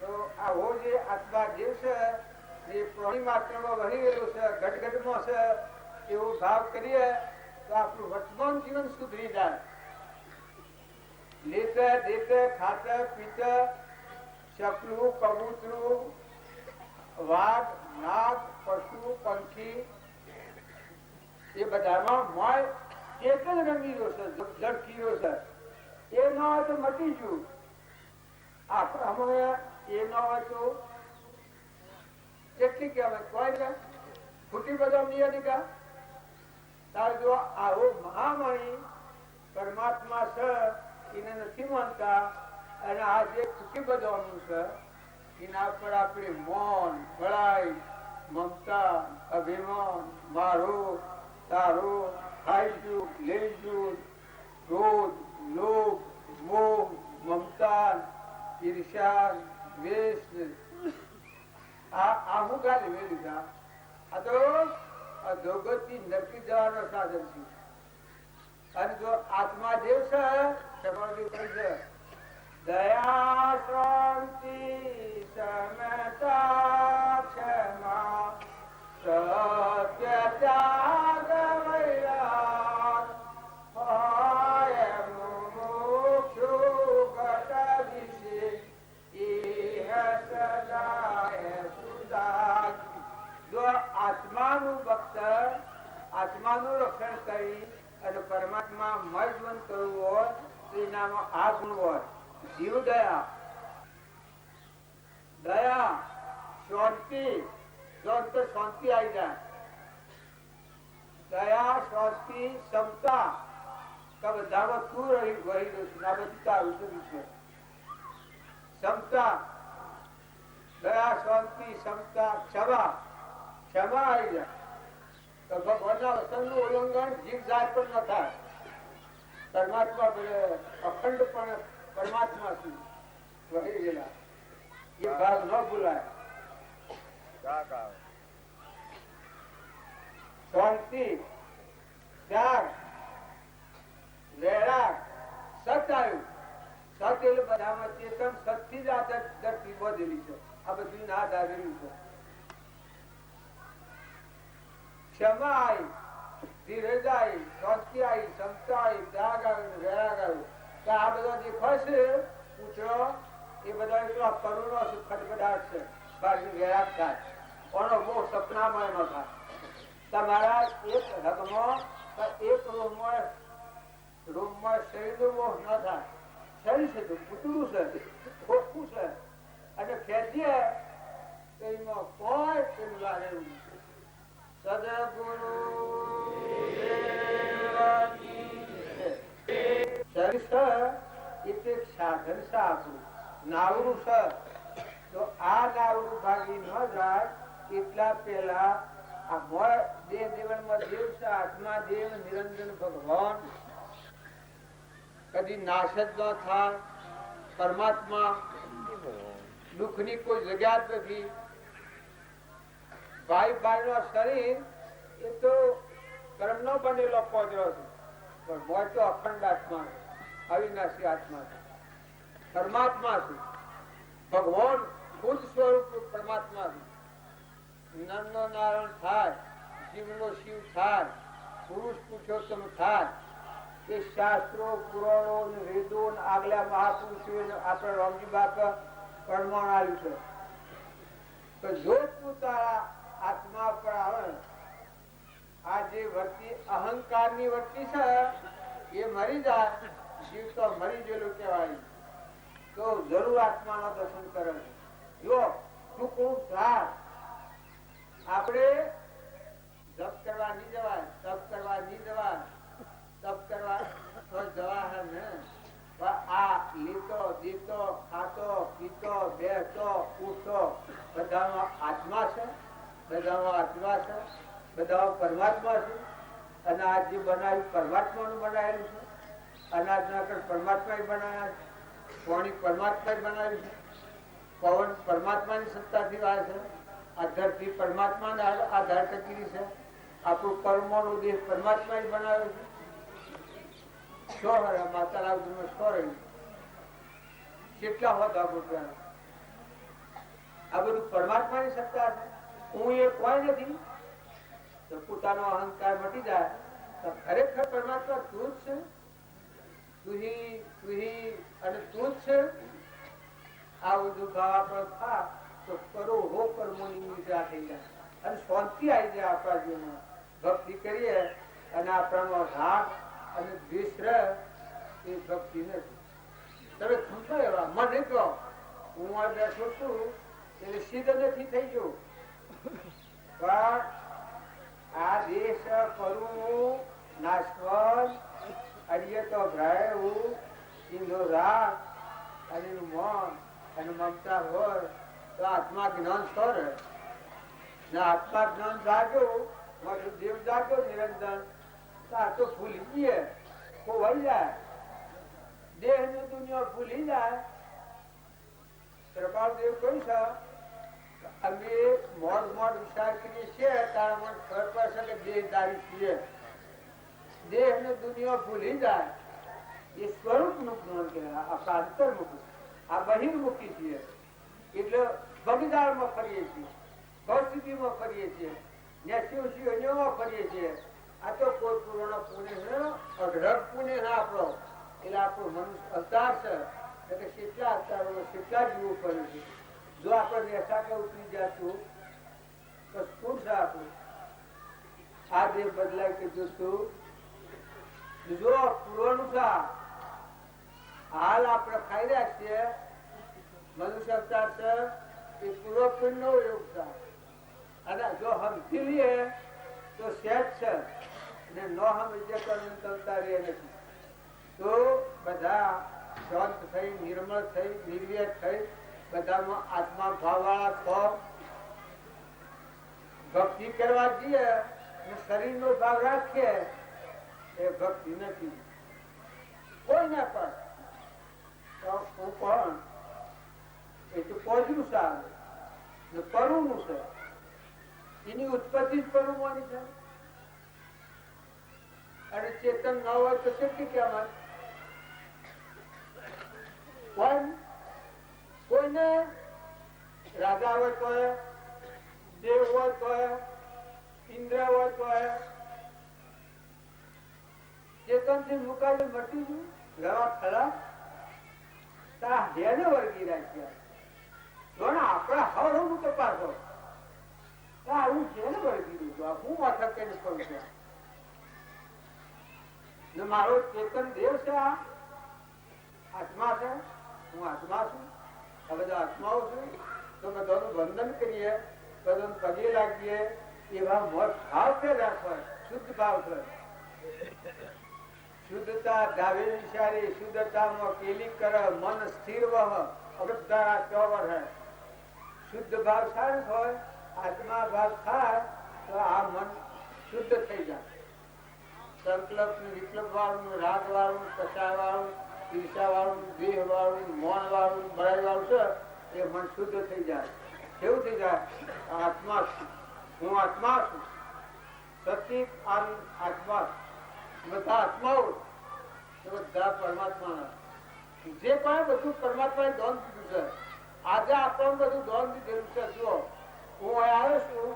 તો આવો જે આત્મા જીવ છે એ પ્રાણી માત્રમાં વહી ગયેલું છે, ઘટઘટમાં છે એવો ભાવ કરીએ તો આપણું વર્તમાન જીવન સુધરી જાય. લેતે દેતે ખાતે પીતે ચકલું કબૂતરું વાઘ નાગ પશુ પંખી એ બધામાં મોય એક જ રંગીલો છે, ઝડકીલો છે. એ ન હોય તો મટી ગયું. આપણામાં એ ન હોય તો કેટલી કહેવાય કોઈ ને ખોટી બધા નિયમિકા. તારે જો આવો મહામણી પરમાત્મા છે એને નથી માનતા અને આ જે ખોટી બધાનું છે એના પર આપણે મૌન ભળાઈ મમતા અભિમાન મારો તારો ખાઈશું લઈશું ક્રોધ લોભ મોહ મમતા ઈર્ષા દ્વેષ આ હું કાલે મેળવ્યા. આ તો અધોગતિ નક્કી જવાનો સાધન છે. અને જો આત્મા જેવ છે દયા શાંતિ સમતા ક્ષમા સત્ય ત્યાગ વૈરાગ હોય મુમુક્ષુ ગત વિશે ઇહ સદાય સુદાગ. જો આત્માનું ભક્ત આત્માનું રક્ષણ કરી અને પરમાત્મા મજવન કરવું હોય તો એનામાં આ ગુણ હોય. જીવ દયા શાંતિ શાંતિ આવી જાય. દયા શાંતિ ક્ષમતા બધામાં તું વહી રહ્યું છે આ બધું તારું છે. ક્ષમતા દયા શાંતિ ક્ષમતા ક્ષમા આવી જાય તો ભગવાનના વચનનું ઉલ્લંઘન જીવ જાત પણ ન થાય. પરમાત્મા અખંડ પણ પરમાત્મા વહી ગયેલા એ ભાવ ન ભૂલાય. શાંતિ ત્યાગ વૈરાગ સત આવ્યું. સત એટલે બધામાં ચેતન સતથી જ આ ધરતી બધેલી છે. આ બધું ના ધારેલું છે. ક્ષમા આવી ધીરજ આવી શાંતિ આવી ક્ષમતા આવી ત્યાગ આવ્યો વૈરાગ આવ્યો. તો આ બધા જે ખસે પૂછડો એ બધા એટલા કરુણો છે ખટખડાટ છે બાકી વૈરાગ થાય. કોનો મોહ સપનામાં ન થાય. તમારા એક હગમાં એક રૂમમાં શરીરનો મોહ ન થાય. શરીર છે તો પૂતળું છે ખોખું છે અને ખેંચીએ તો એમાં કોઈ પેલું લાગે એવું નથી. સદગુરુ શરીર છે સાધન છે આપણું નાવડું છે. તો આ નાવડું ભાગી ન જાય એટલા પેલા આ દેહ જીવનમાં દેવ છે આત્મા દેવ નિરંજન ભગવાન કદી નાશ જ ન થાય. પરમાત્મા દુઃખ ની કોઈ જગ્યા જ નથી. ભાઈ નો શરીર એ તો કર્મ નો બનેલો પોજરો છે પણ મોય તો અખંડ આત્મા અવિનાશી આત્મા છે. પરમાત્મા છે ભગવાન ખુદ સ્વરૂપ પરમાત્મા છે. નરનો નારાયણ થાય, શિવનો શિવ થાય, પુરુષ પુરુષોત્તમ થાય, એ શાસ્ત્રો પુરાણો વેદો આગલા મહાપુરુષો આપણે રામજી બાપા પરમાણ આવ્યું છે. તો જો તું તારા આત્મા પર આવે, આ જે વર્તી અહંકાર ની વર્તી છે એ મરી જાય, જીવ તો મરી ગયેલું કહેવાય, તો જરૂર આત્માના દર્શન કરે છે. જો તું કોણ થાય, આપણે જપ કરવા નહીં જવાય, તપ કરવા નહીં જવાય, તપ કરવા તો જવા હે ને, આ લેતો દેતો ખાતો પીતો બેસતો ઉઠતો બધાનો આત્મા છે, બધાનો આત્મા છે, બધા પરમાત્મા છે. અને આ જે બનાવ્યું પરમાત્માનું બનાવેલું છે, અનાજના કર પરમાત્મા બનાવ્યા છે, પાણી પરમાત્મા બનાવ્યું છે, પવન પરમાત્માની સત્તાથી આવે છે, આ ધરતી પરમાત્માના આધાર ટકી છે, આપણું પરમાણુ દેહ પરમાત્મા બનાવ્યો છે. માતા રાવજી સો રહ્યું કેટલા હોત આ બધું પરમાત્માની સત્તા છે. હું એ કોઈ નથી, તો પોતાનો અહંકાર મટી જાય તો ખરેખર પરમાત્મા તું જ છે, તુહી અને તું જ છે. આ બધું ભાવ આપણો થા તો કરોડો કર્મોની નિદ્રા થઈ જાય અને શાંતિ આવી જાય. આપણા જીવનમાં ભક્તિ કરીએ અને આપણામાં રાગ અને દ્વેષ રહે, એ ભક્તિ નથી. તમે ખંભો એવા મને કહો હું આ બેઠો છું એટલે સિદ્ધ નથી થઈ ગયું, પણ આ દેશ કરું નાશવત અડિય તો ભરાયું ઇન્દો રાગ અને એનું મન અને મમતા હોય તો આત્મા જ્ઞાન સર ને આત્મા જ્ઞાન જાગ્યો, મારું દેવ જાગ્યો નિરંજન, આ તો ભૂલી જઈએ, ખોવાઈ જાય, દેહ ની દુનિયા ભૂલી જાય. કૃપાલ દેવ કહ્યું છે અમે મોડ વિચાર કરીએ છીએ તારા મને ખબર પડશે કે દેહદારી છીએ, દેહ ને દુનિયા ભૂલી જાય. એ સ્વરૂપ નું જ્ઞાન કહેવાય, આપણા અંતર્મુખ, આ બહિર્મુખી છીએ એટલે બગદાળમાં ફરીએ છીએ, ભૌતિકીમાં ફરીએ છીએ, નેશીઓમાં ફરીએ છીએ. આ તો કોઈ પૂર્ણ પુણે અઢળક પુણે ના આપણો, એટલે આપણો મનુષ્ય અવતાર છે, એટલે કેટલા અવતારો કેટલા જીવો પડે છે. જો આપણે નેશા કે ઉતરી જતું તો શું છે આપણું આ દેહ બદલાય કે જોશું. જો પૂર્વનું છે હાલ આપણે ખાઈ રહ્યા છીએ, મનુષ્ય અવતાર છે એ પૂર્વ પુણ્ય નો યોગ છે, અને જો સમજી લઈએ તો સહેજ છે ને ન સમજે તો અનંતતા રહે નથી. તો બધા શાંત થઈ, નિર્મળ થઈ, નિર્વ્યત થઈ, બધામાં આત્મા ભાવ વાળા છો. ભક્તિ કરવા જઈએ શરીર નો ભાવ રાખીએ એ ભક્તિ નથી. કોઈને પણ હું કોણ એ તો પોજનું સારું ને પરનું છે, એની ઉત્પત્તિ જ પરવાની છે. અને ચેતન ન હોય તો શક્તિ કેમ? કોઈને રાજા હોય તો, દેવ હોય તો, ઇન્દ્ર હોય તો ચેતન થી મુકાબલે મટી ગયું ગવા ખરા જેને વર્ગી રાખ્યા. આપડા હર હું તપાસો હું જેને વર્ગી દીધું, હું અથક કરું છું. મારો ચેતન દેવ છે, આ આત્મા છે, હું આત્મા છું. આ બધા આત્માઓ છે તો બધાનું વંદન કરીએ, બધાને પગે લાગીએ, એવા મોટ ભાવ છે રાખવા, શુદ્ધ ભાવ છે. શુદ્ધતા ધાવે વિચારી, શુદ્ધતામાં કેલી કર, મન સ્થિર વહ અવધારા ચોવર હે. શુદ્ધ ભાવ શાંત હોય, આત્મા ભાવ થાય તો આ મન શુદ્ધ થઈ જાય. સંકલ્પ ને વિકલ્પ વાળું, રાગ વાળું, કસાય વાળું, ઈર્ષા વાળું, દેહ વાળું, મૌન વાળું, બળાઈ વાળું છે એ મન શુદ્ધ થઈ જાય. કેવું થઈ જાય? આત્મા છું, હું આત્મા છું, સચિત આત્મા, બધા આત્માઓ બધા પરમાત્મા. જે પણ બધું પરમાત્મા દાન દીધું છે. આજે આપણને બધું દાન દીધેલું છે. જુઓ હું આવ્યો છું,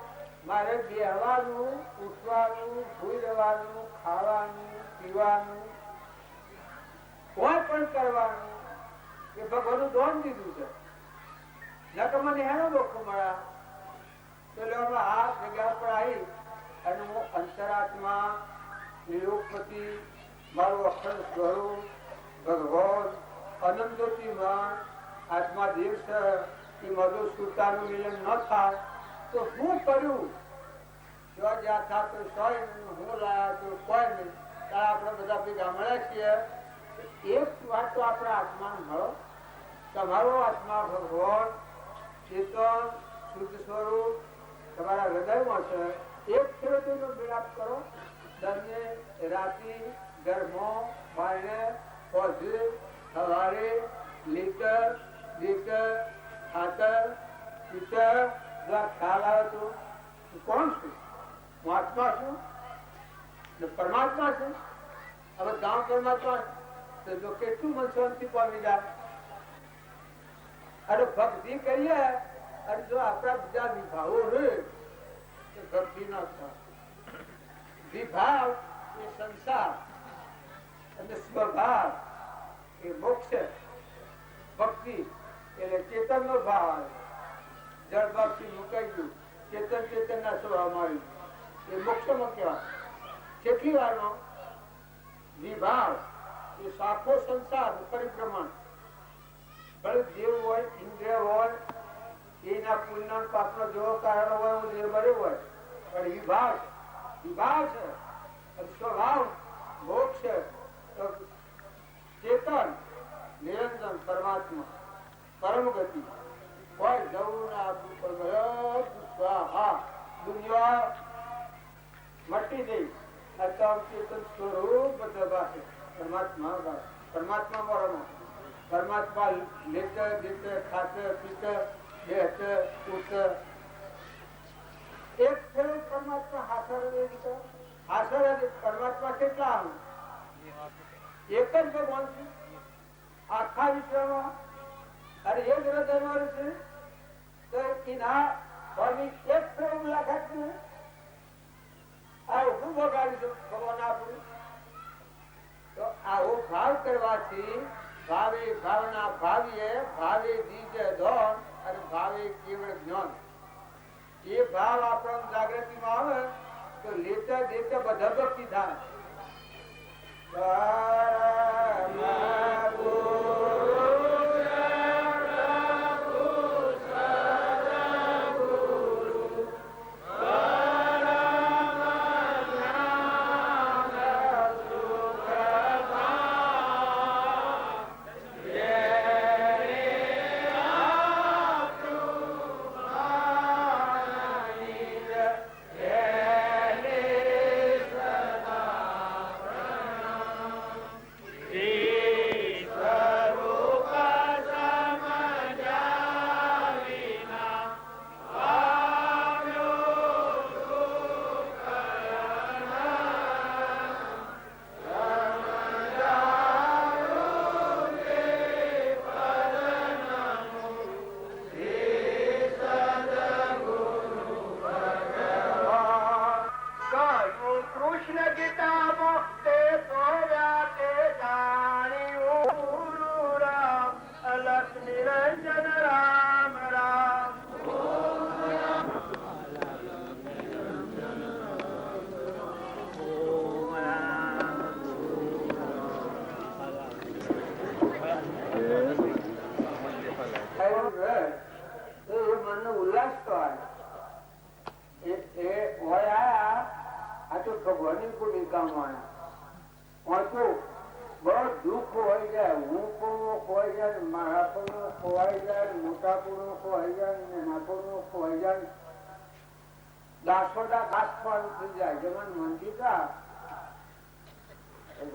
મારે બેહવાનું, ઉઠવાનું, ભૂઈ રહેવાનું, ખાવાનું, પીવાનું, કોઈ પણ કરવાનું એ ભગવાનનું દોન દીધું છે. નકર મને એનો દુઃખ મળ્યા તો લેવામાં આ જગ્યા પર આવી અને હું અંતરાત્મા નિરૂપતિ મારું અખંડ સ્વરૂપ ભગવાન અનંતોતીમાં આત્મા દેવ છે એ મધુ સુતાનું મિલન ન થાય તો હું કર્યું જો જ્યાં થતું સોય હું લાયા તો કોઈ નહીં. ત્યારે આપણે બધા ભેગા મળ્યા છીએ. એક વાત તો આપણા આત્માને મળો, તમારો આત્મા ભગવાન ચેતન શુદ્ધ સ્વરૂપ તમારા હૃદયમાં છે. એક ખેડૂતનો વિલાપ કરો, તમને રાતી ઘરમાં બાયણે પહોંચે સવારે લીટર લીટર ખાતર પિતર ખ્યાલ આવે તો કોણ છું? હું આત્મા છું ને પરમાત્મા છે. હવે ગામ પરમાત્મા તો જો કેટલું મન શાંતિ પામી જાય. અને ભક્તિ કરીએ અને જો આપણા બીજા વિભાવો હોય તો ભક્તિ ના થાય. વિભાવ એ સંસાર અને સ્વભાવ એ મોક્ષ. ભક્તિ એટલે ચેતન નો ભાવ આવે. જળ ભાવ થી મુકાઈ ગયું, ચેતન ચેતન ના સ્વભાવમાં આવ્યું, એ મોક્ષ માં કહેવાય. કેટલી વારનો વિભાવ એ સાખો સંસાર પરિભ્રમણ દેવ હોય ઇન્દ્રિય હોય એના પુણ્ય પાપનો જેવો કારણ હોય એવું દેવ બન્યો હોય, પણ વિભાવ વિભાવ છે. સ્વભાવ મોક્ષ છે. ચેતન નિરંજન પરમાત્મા પરમ ગતિ કોઈ જવું ના સ્વાહા દુનિયા મટી ગઈ. ચેતન સ્વરૂપ પરમાત્મા પરમાત્મા પરમ પરમાત્મા લેતર દેતર ખાતર પીતર બેહતર ઉતર એક ફેર પરમાત્મા હાસર પરમાત્મા કેટલા એક જ ભગવાન છે આખા વિશ્વમાં. અને એક હૃદયમાં છે તો એના એક ફેર મુલાકાત ને હું બગાડીશું ભગવાન આપણું. તો આવો ભાવ કરવાથી ભાવે ભાવના ભાવીએ ભાવે દીજે ધોન અને ભાવે કેવળ જ્ઞાન. એ ભાવ આપણા જાગૃતિમાં આવે તો લેતા દેતા બધા ભક્તિ થાય.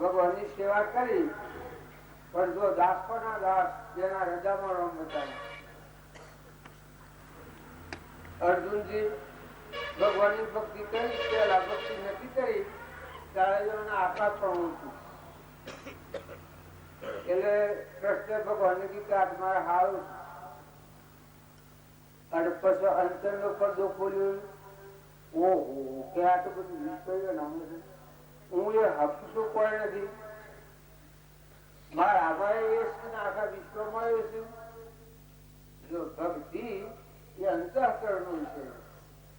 ભગવાનની સેવા કરી પણ જો દાસપના દાસ જેના રજામાં રામ બતાવ્યા. અર્જુનજી ભગવાનની ભક્તિ કરી, પેલા ભક્તિ નથી કરી ત્યારે આકાશ પણ ઊંચું. એટલે કૃષ્ણ ભગવાન કીધું મારે હારું અને પછી અંતરનો પડદો ખોલ્યો. ઓહો, કે આ તો બધું વિશ્વ નામ છે. હું એ હપતું કોઈ નથી. મારા આભાએ એ છે ને આખા વિશ્વમાં એ છે. જો ભક્તિ એ અંતઃકરણ છે.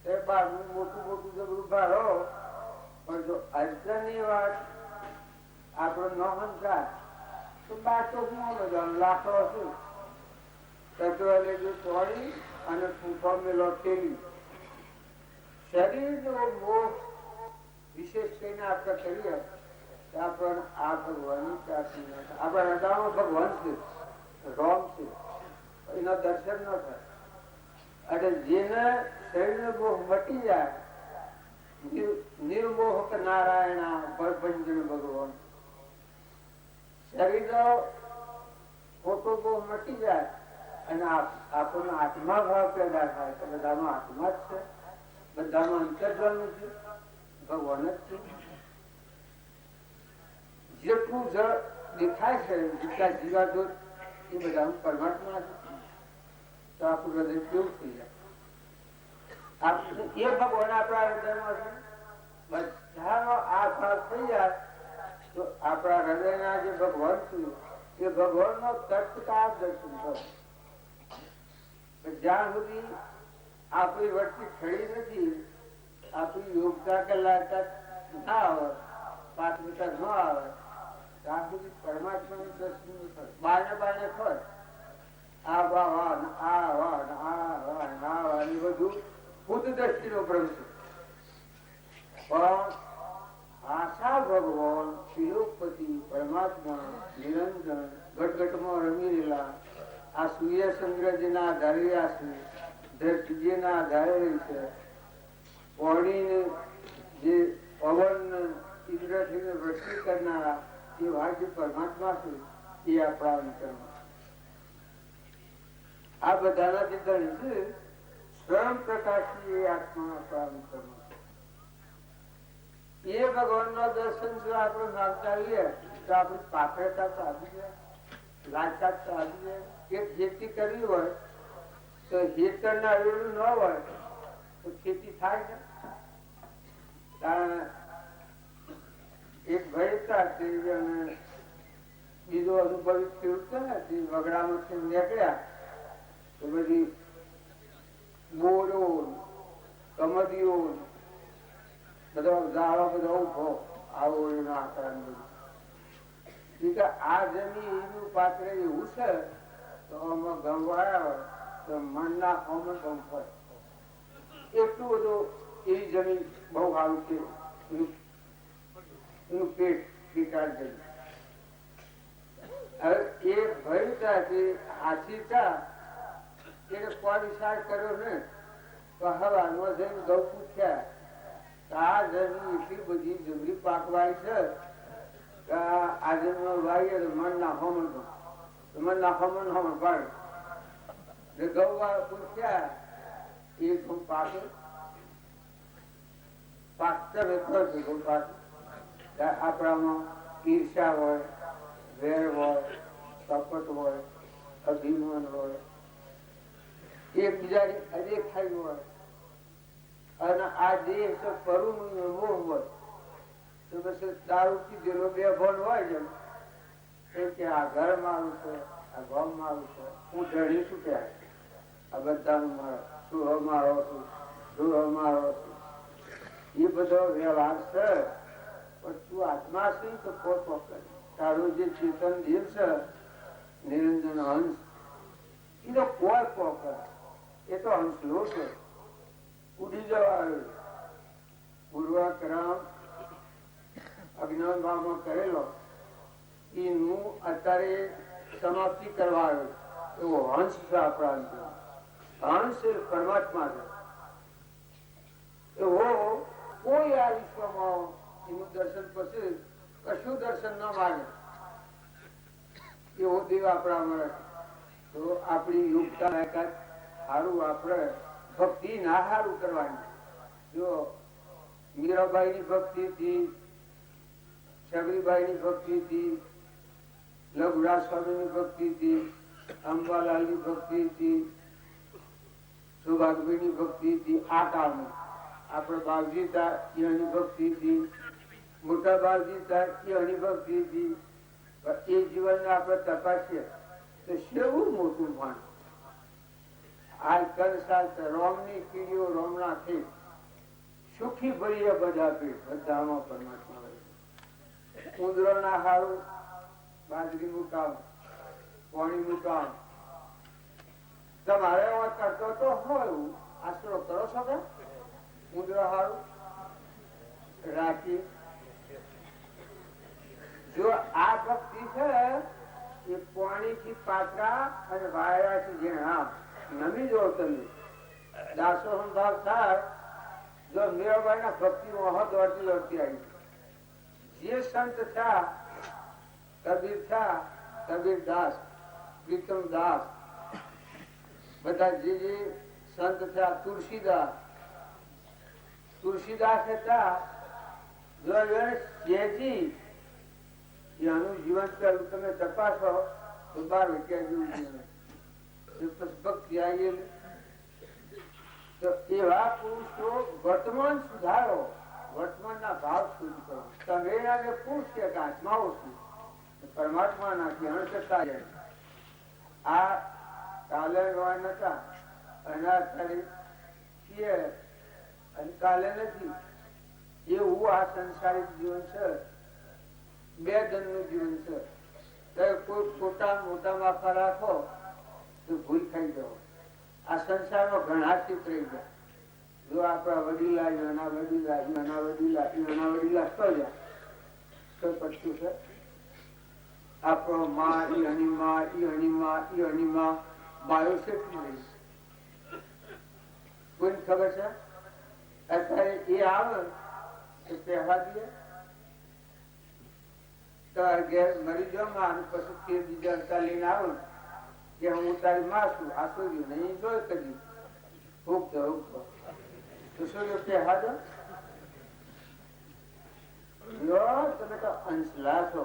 એ બહારનું મોટું મોટું જબરું ભારો, પણ જો અંતરની વાત આપણો ન સમજાય તો બાર તો હું બધા લાખો છું. તત્વ જો તોડી અને ફૂફો મેલો તેલી શરીર જેવો મોહ વિશેષ કહીને આપણે કરીએ તો આપણને આ ભગવાનની પ્રાર્થના ન થાય. આપણા હૃદયમાં ભગવાન છે, રોમ છે, એના દર્શન ન થાય. અને જેને શરીરનો મોહ મટી જાય, નિર્મોહક નારાયણ ભજન ભગવાન, શરીરનો ખોટો મોહ મટી જાય અને આપણને આત્મા ભાવ પેદા થાય તો બધાનો આત્મા જ છે, બધાનો અંતર્જ્ઞાન છે, ભગવાન જ છે. જેટલું જળ દેખાય છે જેટલા જીવાદોત એ બધાનું પરમાત્મા છે. તો આપણું હૃદય કેવું થઈ જાય? એ ભગવાન આપણા હૃદયમાં છે. બધાનો આ ભાવ થઈ જાય તો આપણા હૃદયના જે ભગવાન છે એ ભગવાન નો તત્કાળ દર્શન કરો. જ્યાં સુધી આપણી વચ્ચે ખડી નથી, આપણી યોગતા કે લાયકાત ના આવે, પાત્રતા ન આવે, ત્યાં સુધી પરમાત્માનું દર્શન ન થાય. બારને બારને ખર આ વાહન આ વાહન આ વાહન આ વાહન બધું ભૂત દ્રષ્ટિનો ભ્રમ છે. પણ આશા ભગવાન શિરોપતિ પરમાત્મા નિરંજન ગટગટમાં રમી રહેલા આ સૂર્યચંદ્રજીના આધારે છે, ધરતીજીના આધારે છે, પાણીને જે પવન ઇન્દ્રથી વૃષ્ટિ કરનારા એ વાક્ય પરમાત્મા છે. એ આપણા અંતરમાં આ બધાના જે ધણી છે સ્વયં પ્રકાશી એ આત્મા આપણા અંતરમાં. એ ભગવાન નો દર્શન જો આપણે માગતા હોઈએ તો આપણી પાત્રતા તો આવી જાય, લાચાત તો આવી જાય. એક ખેતી કરવી હોય તો હેતર ના વેલું ન હોય તો ખેતી થાય છે. એક ભાઈ હતા બીજો અનુભવી ખેડૂત છે ને તે વગડામાંથી નીકળ્યા તો બધી બોરો કમદીઓ બધો ઝાડો બધો ઉભો આવો એનો આકાર બધું. આ જમીન એનું પાત્ર એવું છે તો આમાં ગમવાયા હોય તો મનના હોમે ગમ હોય એટલું બધું એવી જમીન બહુ સારું છે. એનું પેટ વિકાર કર્યું. હવે એ ભયતા હાથી હતા એને કોઈ વિચાર કર્યો ને તો હવામાં જઈને ગૌ પૂછ્યા આ જમીન એટલી બધી જંગલી પાકવાળી છે કે આ જમીન વાવીએ તો મન ના હોમણ મન ના હોમણ હોમણ પાડે ગૌ પૂછ્યા એ ઘઉં પાકે પાકતા ગૌ પાકે. આપણામાં ઈર્ષા હોય, વેર હોય, કપટ હોય, અભિમાન હોય, એકબીજાની અદેખાઈ હોય અને આ દેહ પરુ મોહ હોય તો પછી દારૂ પીધેલો બે ભણ હોય છે એમ કે આ ઘર મારું છે, આ ગામ મારું છે, હું ધણી છું કે આ બધાનું મારો સુહો મારો છું, સુહો મારો છું, એ બધો વ્યવહાર છે. પણ તું આત્મા છે તો પોતો કરે. તારું જે ચેતન દેવ છે નિરંજન હંસ એ તો કોઈ પોકર એ તો હંસલો છે, ઉડી જવા પૂર્વક્રમ અજ્ઞાન ભાવમાં કરેલો એનું અત્યારે સમાપ્તિ કરવા આવ્યો એવો હંસ છે આપણા. હંસ પરમાત્મા છે એવો કોઈ આ વિશ્વમાં એનું દર્શન પછી કશું દર્શન ન માગે એવો દેવ આપણા મળે. તો આપણી યોગતા લાયકાત સારું આપણે ભક્તિ ના સારું કરવાની. જો મીરાબાઈ ની ભક્તિ હતી, છગડીબાઈ ની ભક્તિ હતી, લઘુરા સ્વામી ની ભક્તિ હતી, અંબાલાલ ની ભક્તિ હતી, સૌભાગ્યની ભક્તિ હતી આ કાળમાં. આપણે બાપજી હતા એની ભક્તિ હતી, મોટા બાપજી હતા એની ભક્તિ હતી. એ જીવનને આપણે તપાસીએ તો કેવું મોટું ભાન. આ કંસાર રોમની કીડીઓ રોમના થી સુખી ભરીએ બધા બધામાં પરમાત્મા રહે. ઉંદરો ના હારું બાજરી મુકાવ, પાણી મુકાવ. તમારે કરતો તો હોય આશરો કરો છો કે ઉંદરો હારું રાખી. જો આ ભક્તિ છે એ પાણી થી પાત્રા અને વાયરા થી ઝીણા નમી જો તમે દાસો સંભાવ થાય. જો મીરાબાઈ ના ભક્તિ માં દોડતી દોડતી આવી. જે સંત થયા કબીર થયા, કબીર દાસ, પ્રીતમ દાસ, બધા જે સંત થયા, તુલસીદાસ, તુલસીદાસ હતા. જો શેજી એનું જીવન પેલું તમે તપાસો તો 12 રૂપિયા જેવું જીવન. ભક્તિ આવી તો એવા પુરુષો વર્તમાન સુધારો, વર્તમાન ના ભાવ શુદ્ધ કરો. તમે પુરુષ કે આત્માઓ છું પરમાત્મા નાખી અણસતા જાય. આ કાલે નતા અનાજ છીએ અને કાલે નથી. એવું આ સંસારિક જીવન છે, બે જન નું જીવન છે. કોઈ ખોટા મોટા માફા રાખો તો ભૂલ ખાઈ જાઓ. આ સંસારમાં ઘણા ચિતરાઈ જાય. જો આપણા વડીલા એના વડીલા એના વડીલા એના વડીલા તો જાય તો પછી છે આપણો માં ઈ હનીમાં ઈ હનીમાં ઈ હનીમાં માયો કેટલી રહી કોઈને ખબર છે? અત્યારે એ આવે તો પહેવા દે તાર ઘેર મરી જાઓ અને પછી બીજા લઈને આવો કે હું તારી માં છું. આ સોર્યું નહીં જોઈ કરી ઉગતો ઉગતો તો સોર્યો પહેવા દો. તમે તો અંશલા છો,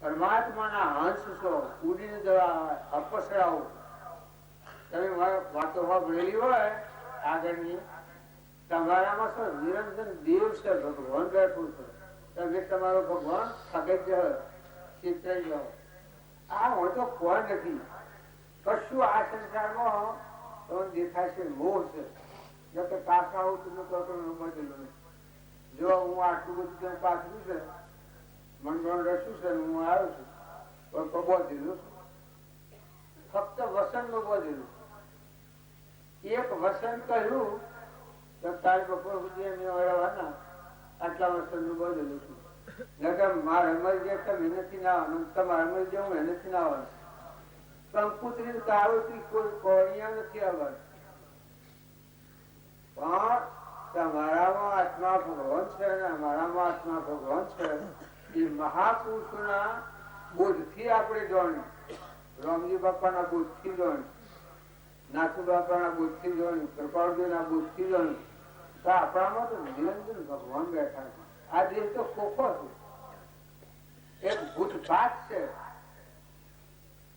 પરમાત્માના અંશ છો. ઉડીને જવા અપસરાઓ તમે વાતો સાંભળેલી હોય આગળની, તમારામાં શું નિરંજન દેવ છે, ભગવાન બેઠું છે. તમે તમારો ભગવાન સગત ચિત્ર જાઓ. આ હું તો કોઈ નથી કશું. આ સંસારમાં તમને દેખાય છે મોહ છે. જો કે કાકા હું તમે કહો તો બદલું. જો હું આટલું બધું પાછું છે મંડળ રચું છે હું આવ્યો છું પણ બોધેલું છું. ફક્ત વસન નું બોધેલું. એક વસન કહ્યું તો તારી બપોર સુધી એમને વળવાના આટલા વસન નું બોધેલું છું. મારે મરી જાય તમે નથી ના આવવાનું, તમારે મરી જાય હું નથી ના આવવાનું. કંકુતરી કાળોથી કોઈ કોળિયા નથી આવવાનું. પણ તમારામાં આત્મા ભગવાન છે અને અમારામાં આત્મા ભગવાન છે. એ મહાપુરુષોના બોધથી આપણે જોણી, રામજી બાપાના બોધથી જોણી, નાથુ બાપાના બોધથી જોણી, કૃપાળુજીના બોધથી જોણી. તો આપણામાં તો નિરંજન ભગવાન બેઠા છે. આ દેહ તો ખોખો છે, એક ભૂતભાત છે.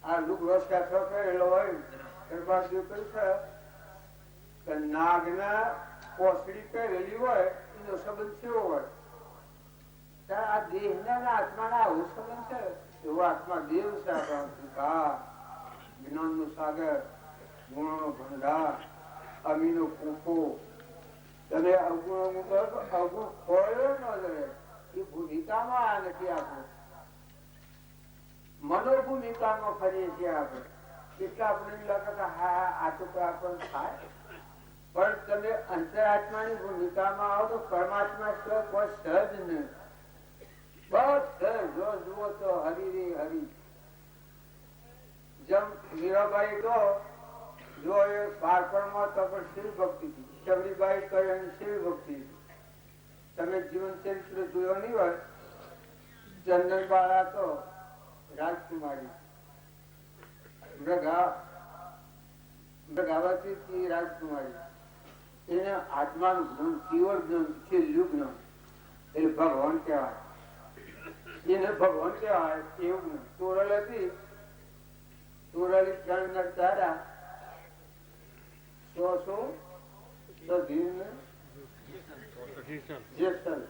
આ લુગડો સાચો કરેલો હોય કૃપાળુજી કહ્યું છે કે નાગના પોસડી પહેરેલી હોય એનો સંબંધ કેવો હોય? આ દેહ ના આત્માના આવું સંબંધ છે. એવો આત્મા દેવ છે. જ્ઞાન નું સાગર, ગુણો નો ભંડાર, અમીનો કૂકો. તમે અવગુણ અવગુણ ખોયો ન રહે એ ભૂમિકામાં આ નથી. આપણે મનોભૂમિકામાં ફરીએ છીએ. આપણે કેટલા આપણે હા આ તો આપણને થાય. પણ તમે અંતરાત્માની ભૂમિકામાં આવો તો પરમાત્મા સિવાય કોઈ સહજ નહીં. બસ જો જુઓ તો હરી રે હરી. જેમ મીરાબાઈ તો જો એ બાળપણમાં તો પણ શિવ ભક્તિ હતી. શબરીબાઈ કહે એની શિવ ભક્તિ હતી. તમે જીવન ચરિત્ર જોયો નહીં હોય. ચંદન બાળા તો રાજકુમારી, મૃગાવતી રાજકુમારી. એને આત્માનું જ્ઞાન, કેવળ જ્ઞાન, છેલ્લું જ્ઞાન એટલે ભગવાન કહેવાય. એને ભગવાન કહેવાય એવું જ્ઞાન. તોરલ હતી, તોરલી 3 તારા 16 જેસલ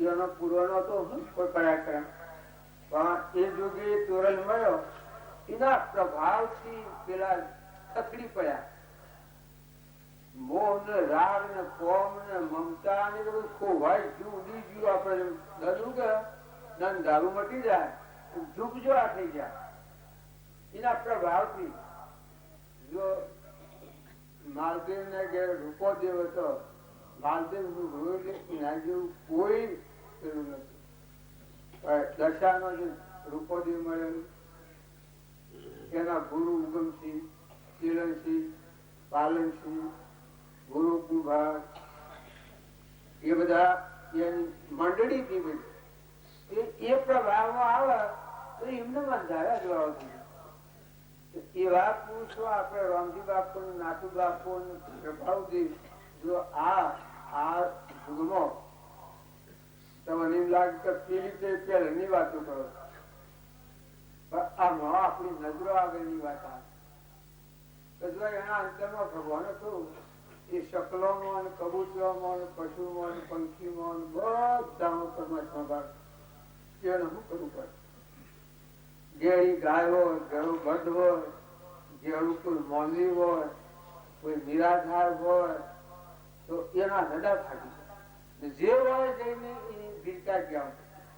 એનો પૂર્વનો તો કોઈ પરાક્રમ પણ એ જોગે તોરલ મળ્યો એના પ્રભાવથી પેલા થકડી પડ્યા. મોહ ને રાગ ને કોમ ને મમતા ને બધું ખોવાય ગયું, ઉડી ગયું. આપણે દધું કે દારૂ મટી જાય, ઝૂકજો આ થઈ ગયા એના પ્રભાવથી. જો માલદેવ ને ઘેર રૂપોદેવ હતો, માલદેવ નું એના જેવું કોઈ પેલું નથી. દશાનો જે રૂપોદેવ મળેલું એના ગુરુ ઉગમસિંહ, કિરણસિંહ, પાલનસિંહ, ગુરુ કુભાર એ બધા એની મંડળી થી બધી એ પ્રભાવમાં આવે તો એમને બંધાયા જોવા જોઈએ. એવા પુરુષો આપણે રામજી બાપુ નાથુ બાપુ પ્રભાવજી જો આ યુગમાં તમને એમ લાગે કે પેલી પહેલાની વાતો કરો, આમાં આપણી નજરો આગળની વાત આવે. એના અંતરમાં ભગવાન હતું એ શકલોમાં, કબૂતરોમાં, પશુમાં, પંખીમાં બધામાં પરમાત્મા ભાગ. એને શું કરવું પડે? જેવી ગાય હોય, જેવું બધ હોય, જેવું કોઈ મોંઘી હોય, કોઈ નિરાધાર હોય તો એના હૃદય ફાટી જાય. જે હોય જઈને ભીડકા ગયા,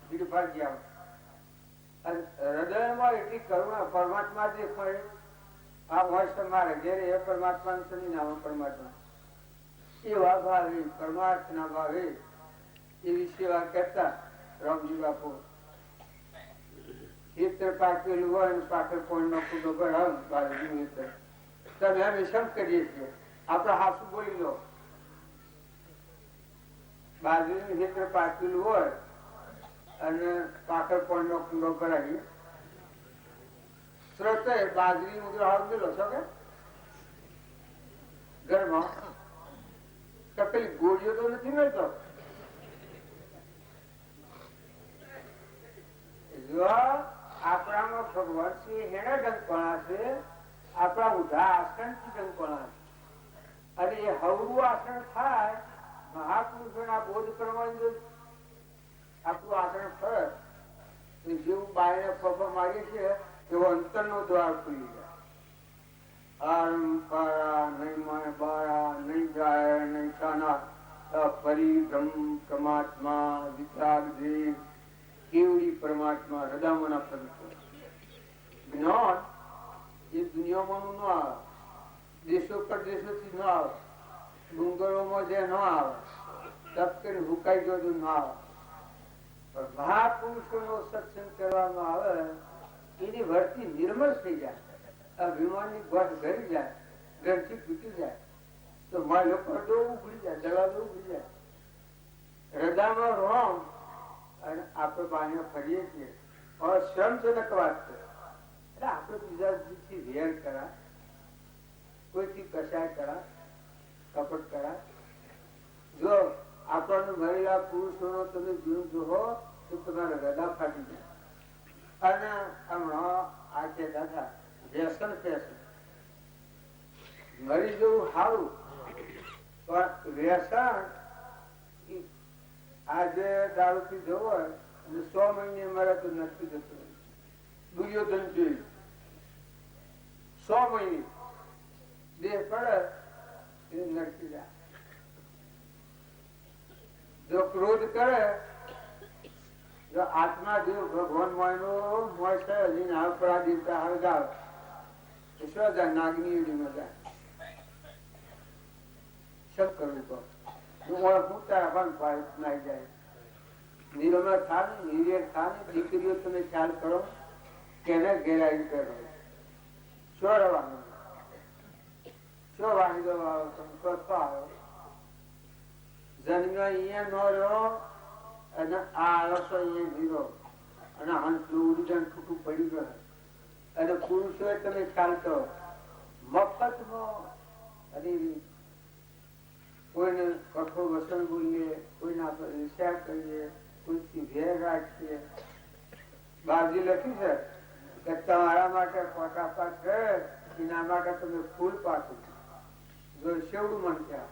ભીડભાગ ગયા. હૃદયમાં એટલી કરુણા પરમાત્મા જે હોય આ હોય તમારે જયારે એ પરમાત્મા શનિ નામ પરમાત્મા એવા ભાવે પરમાર્થના ભાવે એવી સેવા કરતા રામજી બાપુ. ખેતર પાકેલું હોય ને પાછળ કોઈ નો કુદો ભરાવ બાજુ તમે અમે શમ કરીએ છીએ. આપડે હાસુ બોલી લો, બાજુનું ખેતર પાકેલું હોય અને પાછળ કોઈ નો કુદો ભરાવી સ્રોત બાજરી મુદ્રા હાથ મેલો છો કે ઘરમાં પેલી ગોળીઓ તો નથી મળતો. આપણામાં ભગવાન છે એના ડંકપણા છે, આપણા ઉધા આસન થી ડંકપણા છે. અને એ હવરું આસન થાય મહાપુરુષોના બોધ કરવાની આપણું આસન ફરજ જેવું બાયને ફફા મારીએ છીએ એવો અંતર નો દ્વાર ખુલી જાય. પરમાત્મા વિતરાગ દેવ કેવડી પરમાત્મા હૃદયમાં પવિત્ર જ્ઞાન એ દુનિયામાં ન આવે, દેશો પરદેશોથી ન આવે, ડુંગરોમાં જે ન આવે, તપ કરી હુકાઈ ગયું ન આવે. પણ મહાપુરુષો નો સત્સંગ કરવામાં આવે એની વર્તી નિર્મળ થઈ જાય, અભિમાનની ગોઠ ઘરી જાય, ઘરથી તૂટી જાય તો મારે લોકો ઉગડી જાય, દરવાજો ઉગડી જાય. હૃદયમાં રોમ અને આપણે બાને ફરીએ છીએ શ્રમજનક વાત છે. એટલે આપણે બીજાથી વેર કરા, કોઈથી કશાય કરા, કપટ કરા. જો આપણને મહિલા પુરુષો નો તમે જીવ જોહો તો તમારા હૃદય ફાટી જાય. અને હમણાં આ છે દાદા વ્યસન ફેશન મરી જવું સારું, પણ વ્યસન આજે દારૂ થી જવો અને 100 મહિને મરે તો નથી જતું. દુર્યોધન જોયું 100 મહિને દેહ પડે એ નડકી જાય. જો ક્રોધ કરે, જો આત્મા દેવ ભગવાન મોયનો મોય છે હજી ના પરા દેવતા હળગાવ ઈશ્વર નાગની મજા સબ કરવું તો દીકરીઓ તમે ખ્યાલ કરો કેને ઘેરાઈ કરો શું રવાનું શું વાંધો આવ્યો જન્મ્યો અહીંયા નો રહ્યો અને આ આળસો અહીંયા જીરો અને હંસલું ઉડીને છૂટું પડી ગયું. અને પુરુષો તમે ખ્યાલ કરો મફતમાં અને કોઈને કઠોર વસન બોલીએ, કોઈના પર ઈર્ષ્યા કરીએ, કોઈથી વેર રાખીએ. બાજી લખી છે કે તમારા માટે ફોટા પાક છે, એના માટે તમે ફૂલ પાકું જો શેવડું મન ત્યાં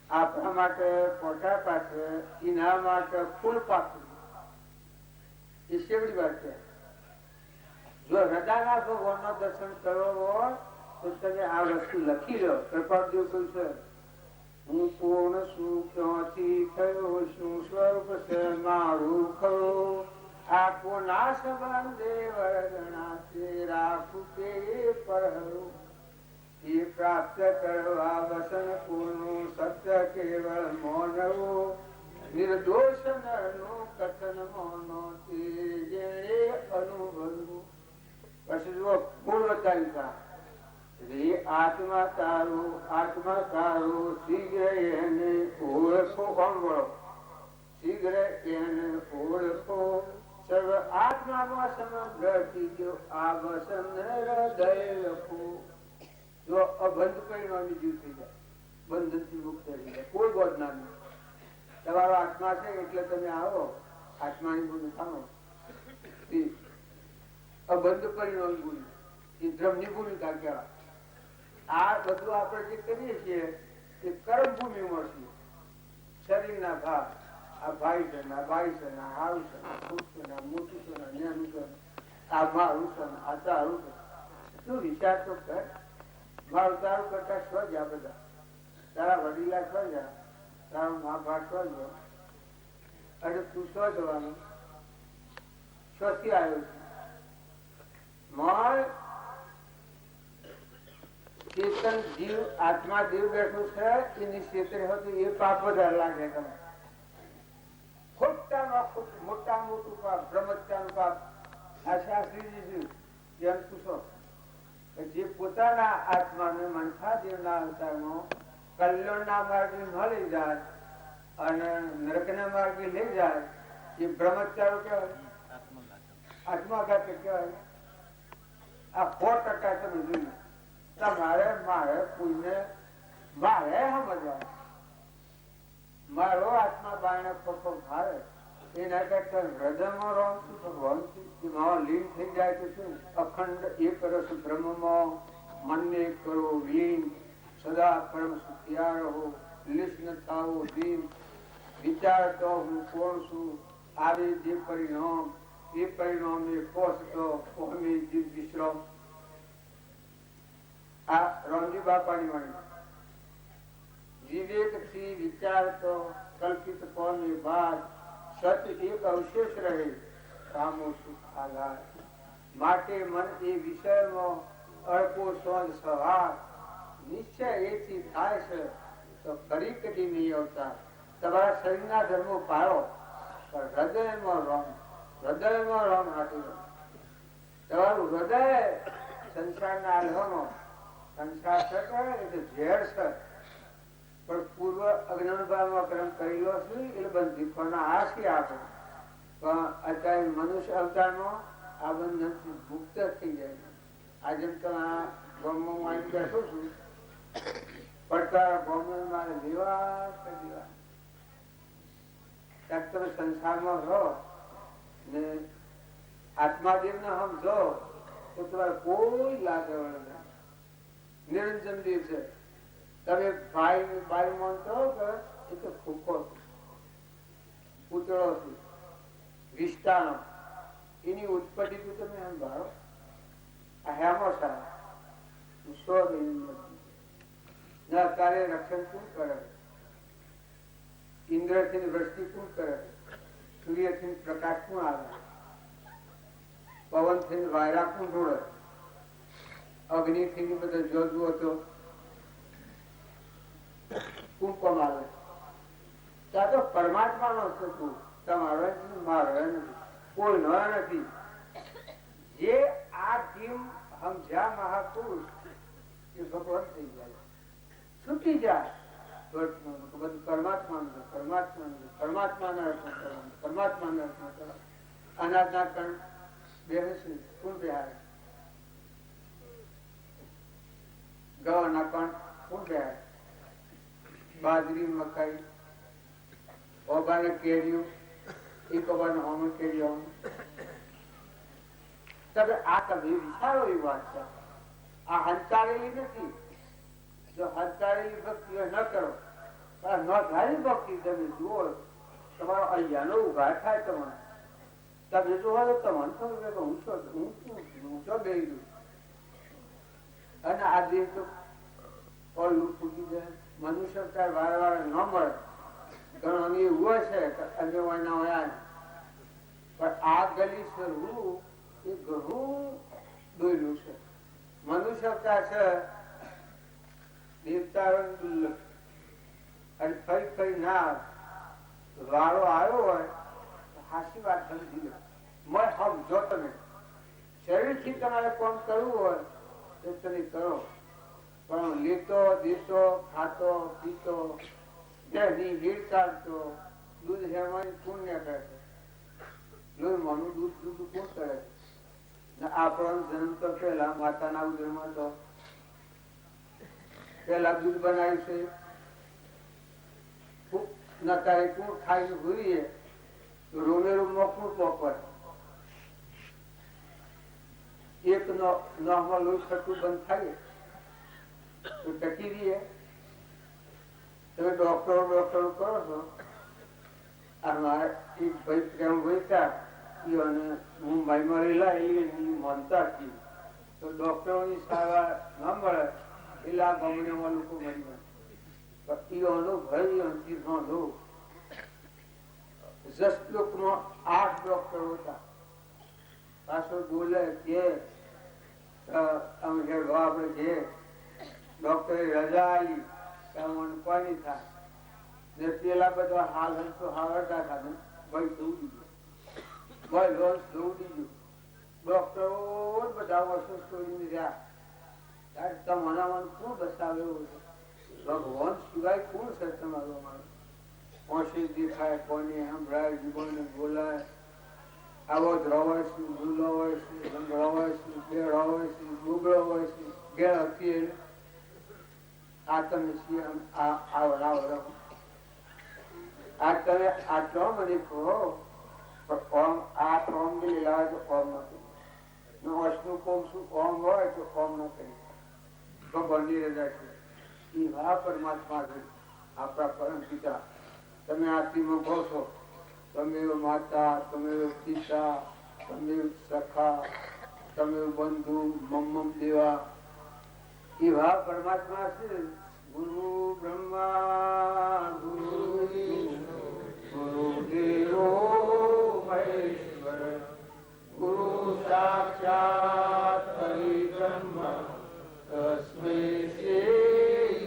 આપણા માટે ફોટા પાકે એના માટે ફૂલ પાકું એ શેવડી વાત છે. જો હૃદયના ભગવાનના દર્શન કરવા હોય તો તમે આ વસ્તુ લખી લો. કૃપાદેવ કહ્યું છે હું કોણ છું, ક્યાંથી થયો છું, સ્વરૂપ છે મારું ખરું, આ કોના સંબંધે વર્ગણા છે, રાખું કે પરહરું, એ પ્રાપ્ત કરવા વસન પૂર્ણું સત્ય કેવળ મૌનવું, નિર્દોષ નરનું કથન મૌનો તે જેણે અનુભવ્યું. પછી જો મૂળ બતાવી આત્મા તારો શીઘ્ર એને ઓળખો. સાંભળો, શીઘ્ર એને ઓળખો, સર્વ આત્મામાં સમગ્ર ગયો આ વસન હૃદય લખો. જો અબંધ પરિણામી જીવ થઈ જાય, બંધનથી મુક્ત થઈ જાય, કોઈ બોધના નહીં. તમારો આત્મા છે એટલે તમે આવો, આત્માની ભૂમિ થામો. અબંધ પરિણામી ભૂમિ એ ધ્રમની ભૂમિકા કહેવાય. આ બધું આપણે જે કરીએ છીએ એ કર્મ ભૂમિમાં છીએ. શરીરના ભાગ, આ ભાઈ છે, આ ભાઈ છે, આ હારું છે, આ ખુશ છે, આ મોટું છે, આ નાનું છે, આ મારું છે, આ તારું છે. તું વિચાર તો કર, મારું તારું કરતા સ્વજ આ બધા. તારા વડીલા સ્વજ, તારો મા બાપ સ્વજ, અને તું સ્વ જવાનું સ્વથી આવ્યો છે. ચેતન જીવ આત્મા દેવ બેઠું છે એની ક્ષેત્રે હતું એ પાપ વધારે લાગે. તમે ખોટામાં ખોટું મોટા મોટું પાપ, બ્રહ્મત્યાનું પાપ. આ શાસ્ત્રીજી જેમ પૂછો જે પોતાના આત્માને મનખા દેવના અવતારમાં કલ્યાણના માર્ગે ન લઈ જાય અને નરકના માર્ગે લઈ જાય એ બ્રહ્મચારો કહેવાય, આત્માઘાત કહેવાય. આ 100% તમે જોયું. મારે કોઈને મારે સમજવા મારો આત્મા બાયણે પપ્પો ભારે એના કરતા હૃદયમાં રહું છું ભગવાન એમાં લીન થઈ જાય તો શું અખંડ એક રસ બ્રહ્મમાં મનને કરો લીન, સદા પરમ સુખિયા રહો, લીન થાવો દીન, વિચારતો હું કોણ છું, આવે જે પરિણામ એ પરિણામે પહોંચતો કોમે જીવ વિશ્રામ. આ રામજી બાપાની વાણી. વિવેક થી વિચારતો કલ્પિત કોને બાદ સત એક અવશેષ રહે, કામો સુખ આધાર. માટે મન એ વિષયમાં અળકો સ્વંદ સવાર, નિશ્ચય એથી થાય છે તો ફરી કદી નહીં આવતા. તમારા શરીરના ધર્મો પાળો પણ હૃદયમાં રમ, હૃદયમાં રમ હાથી. તમારું હૃદય સંસારના આલ્હનો સંસાર છે એટલે ઝેર છે, પણ પૂર્વ અજ્ઞાનભાવમાં કર્મ કરેલો છે એટલે બંધી પણ આ છે આપણે. પણ અત્યારે મનુષ્ય અવતારમાં આ બંધનથી મુક્ત થઈ જાય. આજે તમે આ ગામમાં આવી બેઠો છું પડતા ગામમાં મારે લેવા ત્યાં તમે સંસારમાં રહો ને આત્માદેવ ને સમજો તો તમારે કોઈ લાગવણ નહીં. નિરંજન દેવ છે. તમે બાઈ માનતો કે એ તો ફૂકો પૂતળો છે, વિષ્ટાનો એની ઉત્પત્તિ તો તમે સંભાળો. આ હેમો સારા કાર્ય રક્ષણ કોણ કરે? ઇન્દ્ર થી વૃષ્ટિ કોણ કરે? સૂર્ય થી પ્રકાશ કોણ આવે? પવન થી વાયરા કોણ ઢોળે? અગ્નિ થી બધા જોજુ હતો કોણ કમાવે? ત્યાં તો પરમાત્મા નો છે. તું તમારો મારો નથી, કોઈ ન નથી. જે આ જીવ સમજ્યા મહાપુરુષ એ ભગવાન થઈ જાય, છૂટી જાય. બધું પરમાત્મા પરમાત્મા પરમાત્માના અર્થમાં કરવાનું, પરમાત્માના અર્થમાં કરવાનું. અનાજના કણ બેસે કોણ બેહારે? ગવાના કણ કોણ બેહારે? બાજરી, મકાઈ, ઓબાને કેરીઓ એ કબાને હોમ કરી તમે આ તમે વિચારો એ વાત છે. આ હંતાળેલી નથી. જો હંતાળેલી ભક્તિ ન કરો, ન ધારી ભક્તિ તમે જુઓ, તમારો અહિયાનો ઉઘાર થાય. તમારે તમે જોવા તો તમને ખબર કે હું છો ગઈ. અને આ દેહ તો ઓલું ફૂટી જાય. મનુષ્ય વારે વારે ન મળે. ઘણું એવું હોય છે અન્ય વાયના હોય, પણ આ ગલી સ્વરૂપ એ ઘણું દોયલું છે. મનુષ્યતા છે દેવતા દુર્લભ. અને ફરી ફરી ના વારો આવ્યો હોય તો હાસી વાત સમજી લો. સમજો તમે શરીરથી તમારે કામ કરવું હોય તો તમે કરો, પણ લેતો દેતો ખાતો પીતો દેહની ભીડ કાઢતો દૂધ હેમાની પુણ્ય કરે છે. લોહીમાંનું દૂધ દૂધ કોણ કરે છે? આપણો જન્મ તો પેલા માતાના ઉદરમાં તો પેલા દૂધ બનાવ્યું છે. નકારે કોણ ખાઈને ભૂરીએ તો રોમેરું મોકલું પોપર એક નોમાં લોહી ખટું બંધ થાય તો ટકી રહીએ. તમે ડોક્ટરો કરો છો. અમારા એક ભાઈ પ્રેમ વહેતા મુંબઈમાં રહેલા એ માનતા હતી તો ડોક્ટરોની સારવાર ન મળે એટલે આ ગામડામાં લોકો મરી ગયા. જસલોકમાં 8 ડોક્ટરો હતા. પાછો બોલે કે આપડે જે ડોક્ટરે રજા આવી પાણી થાય ને પેલા બધા હાલ હંસો હાવડતા હતા. ભાઈ દৌડી ગયો, ભાઈ રોજ દৌડી ગયું. ડોક્ટરો બધા વર્ષો છોડીને રહ્યા. ત્યારે તમારા કોણ બસાવે એવું છે? ભગવાન સિવાય કોણ છે તમારો? ઓછી દેખાય, કોને સંભળાય, જીવનને બોલાય. આવો જ રવાય છે, ભૂલો હોય છે, રંગ રવાય છે, બેડ હોય છે, ડુબળો હોય છે, ઘેર હતી. આ તમે આ તમે આટલો મને કહો ઓમ આ ઓમ લાવે તો ઓમ ન કરી વસ્તુ કોમ શું ઓમ હોય તો ઓમ ન કરી ભગવાનની રજા છે. એવા પરમાત્મા છે આપણા પરમ પિતા. તમે આરતીમાં કહો છો તમે માતા, તમે પિતા, તમે સખા, તમે બંધુ, મમ્મ દેવા. એવા પરમાત્મા છે. ગુરુ બ્રહ્મા ગુરુ દેવો મહેશ્વર ગુરુ સાક્ષાત પરબ્રહ્મ તસ્મૈ શ્રી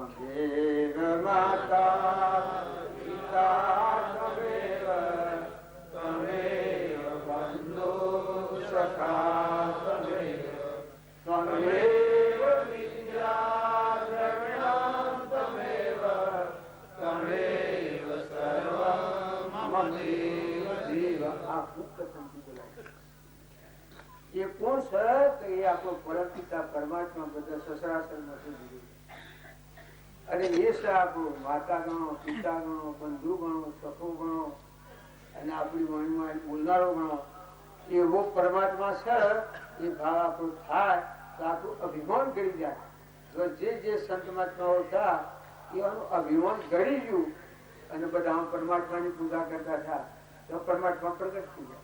ગુરુદેવ માતા પિતા તમેવ તમેવ બંધુ સખા તમેવ તમેવ વિદ્યા દ્રવિણમ તમેવ તમેવ સર્વમ મમેવ દેવ. આ મુક્ત સંતિ બોલાય. એ કોણ છે? તો એ આપણો પરમ પિતા પરમાત્મા બધા સસરાસર નથી દીધું. અને એ છે આપણું માતા ગણો, પિતા ગણો, બંધુ ગણો, સખો ગણો અને આપણી વાણીમાં બોલનારો ગણો. એવો પરમાત્મા છે. એ ભાવ આપણું થાય તો આપણું અભિમાન કરી જાય. જે જે સંત મહાત્માઓ હતા એનું અભિમાન ગળી ગયું અને બધા પરમાત્માની પૂજા કરતા હતા તો પરમાત્મા પ્રગટ થઈ જાય.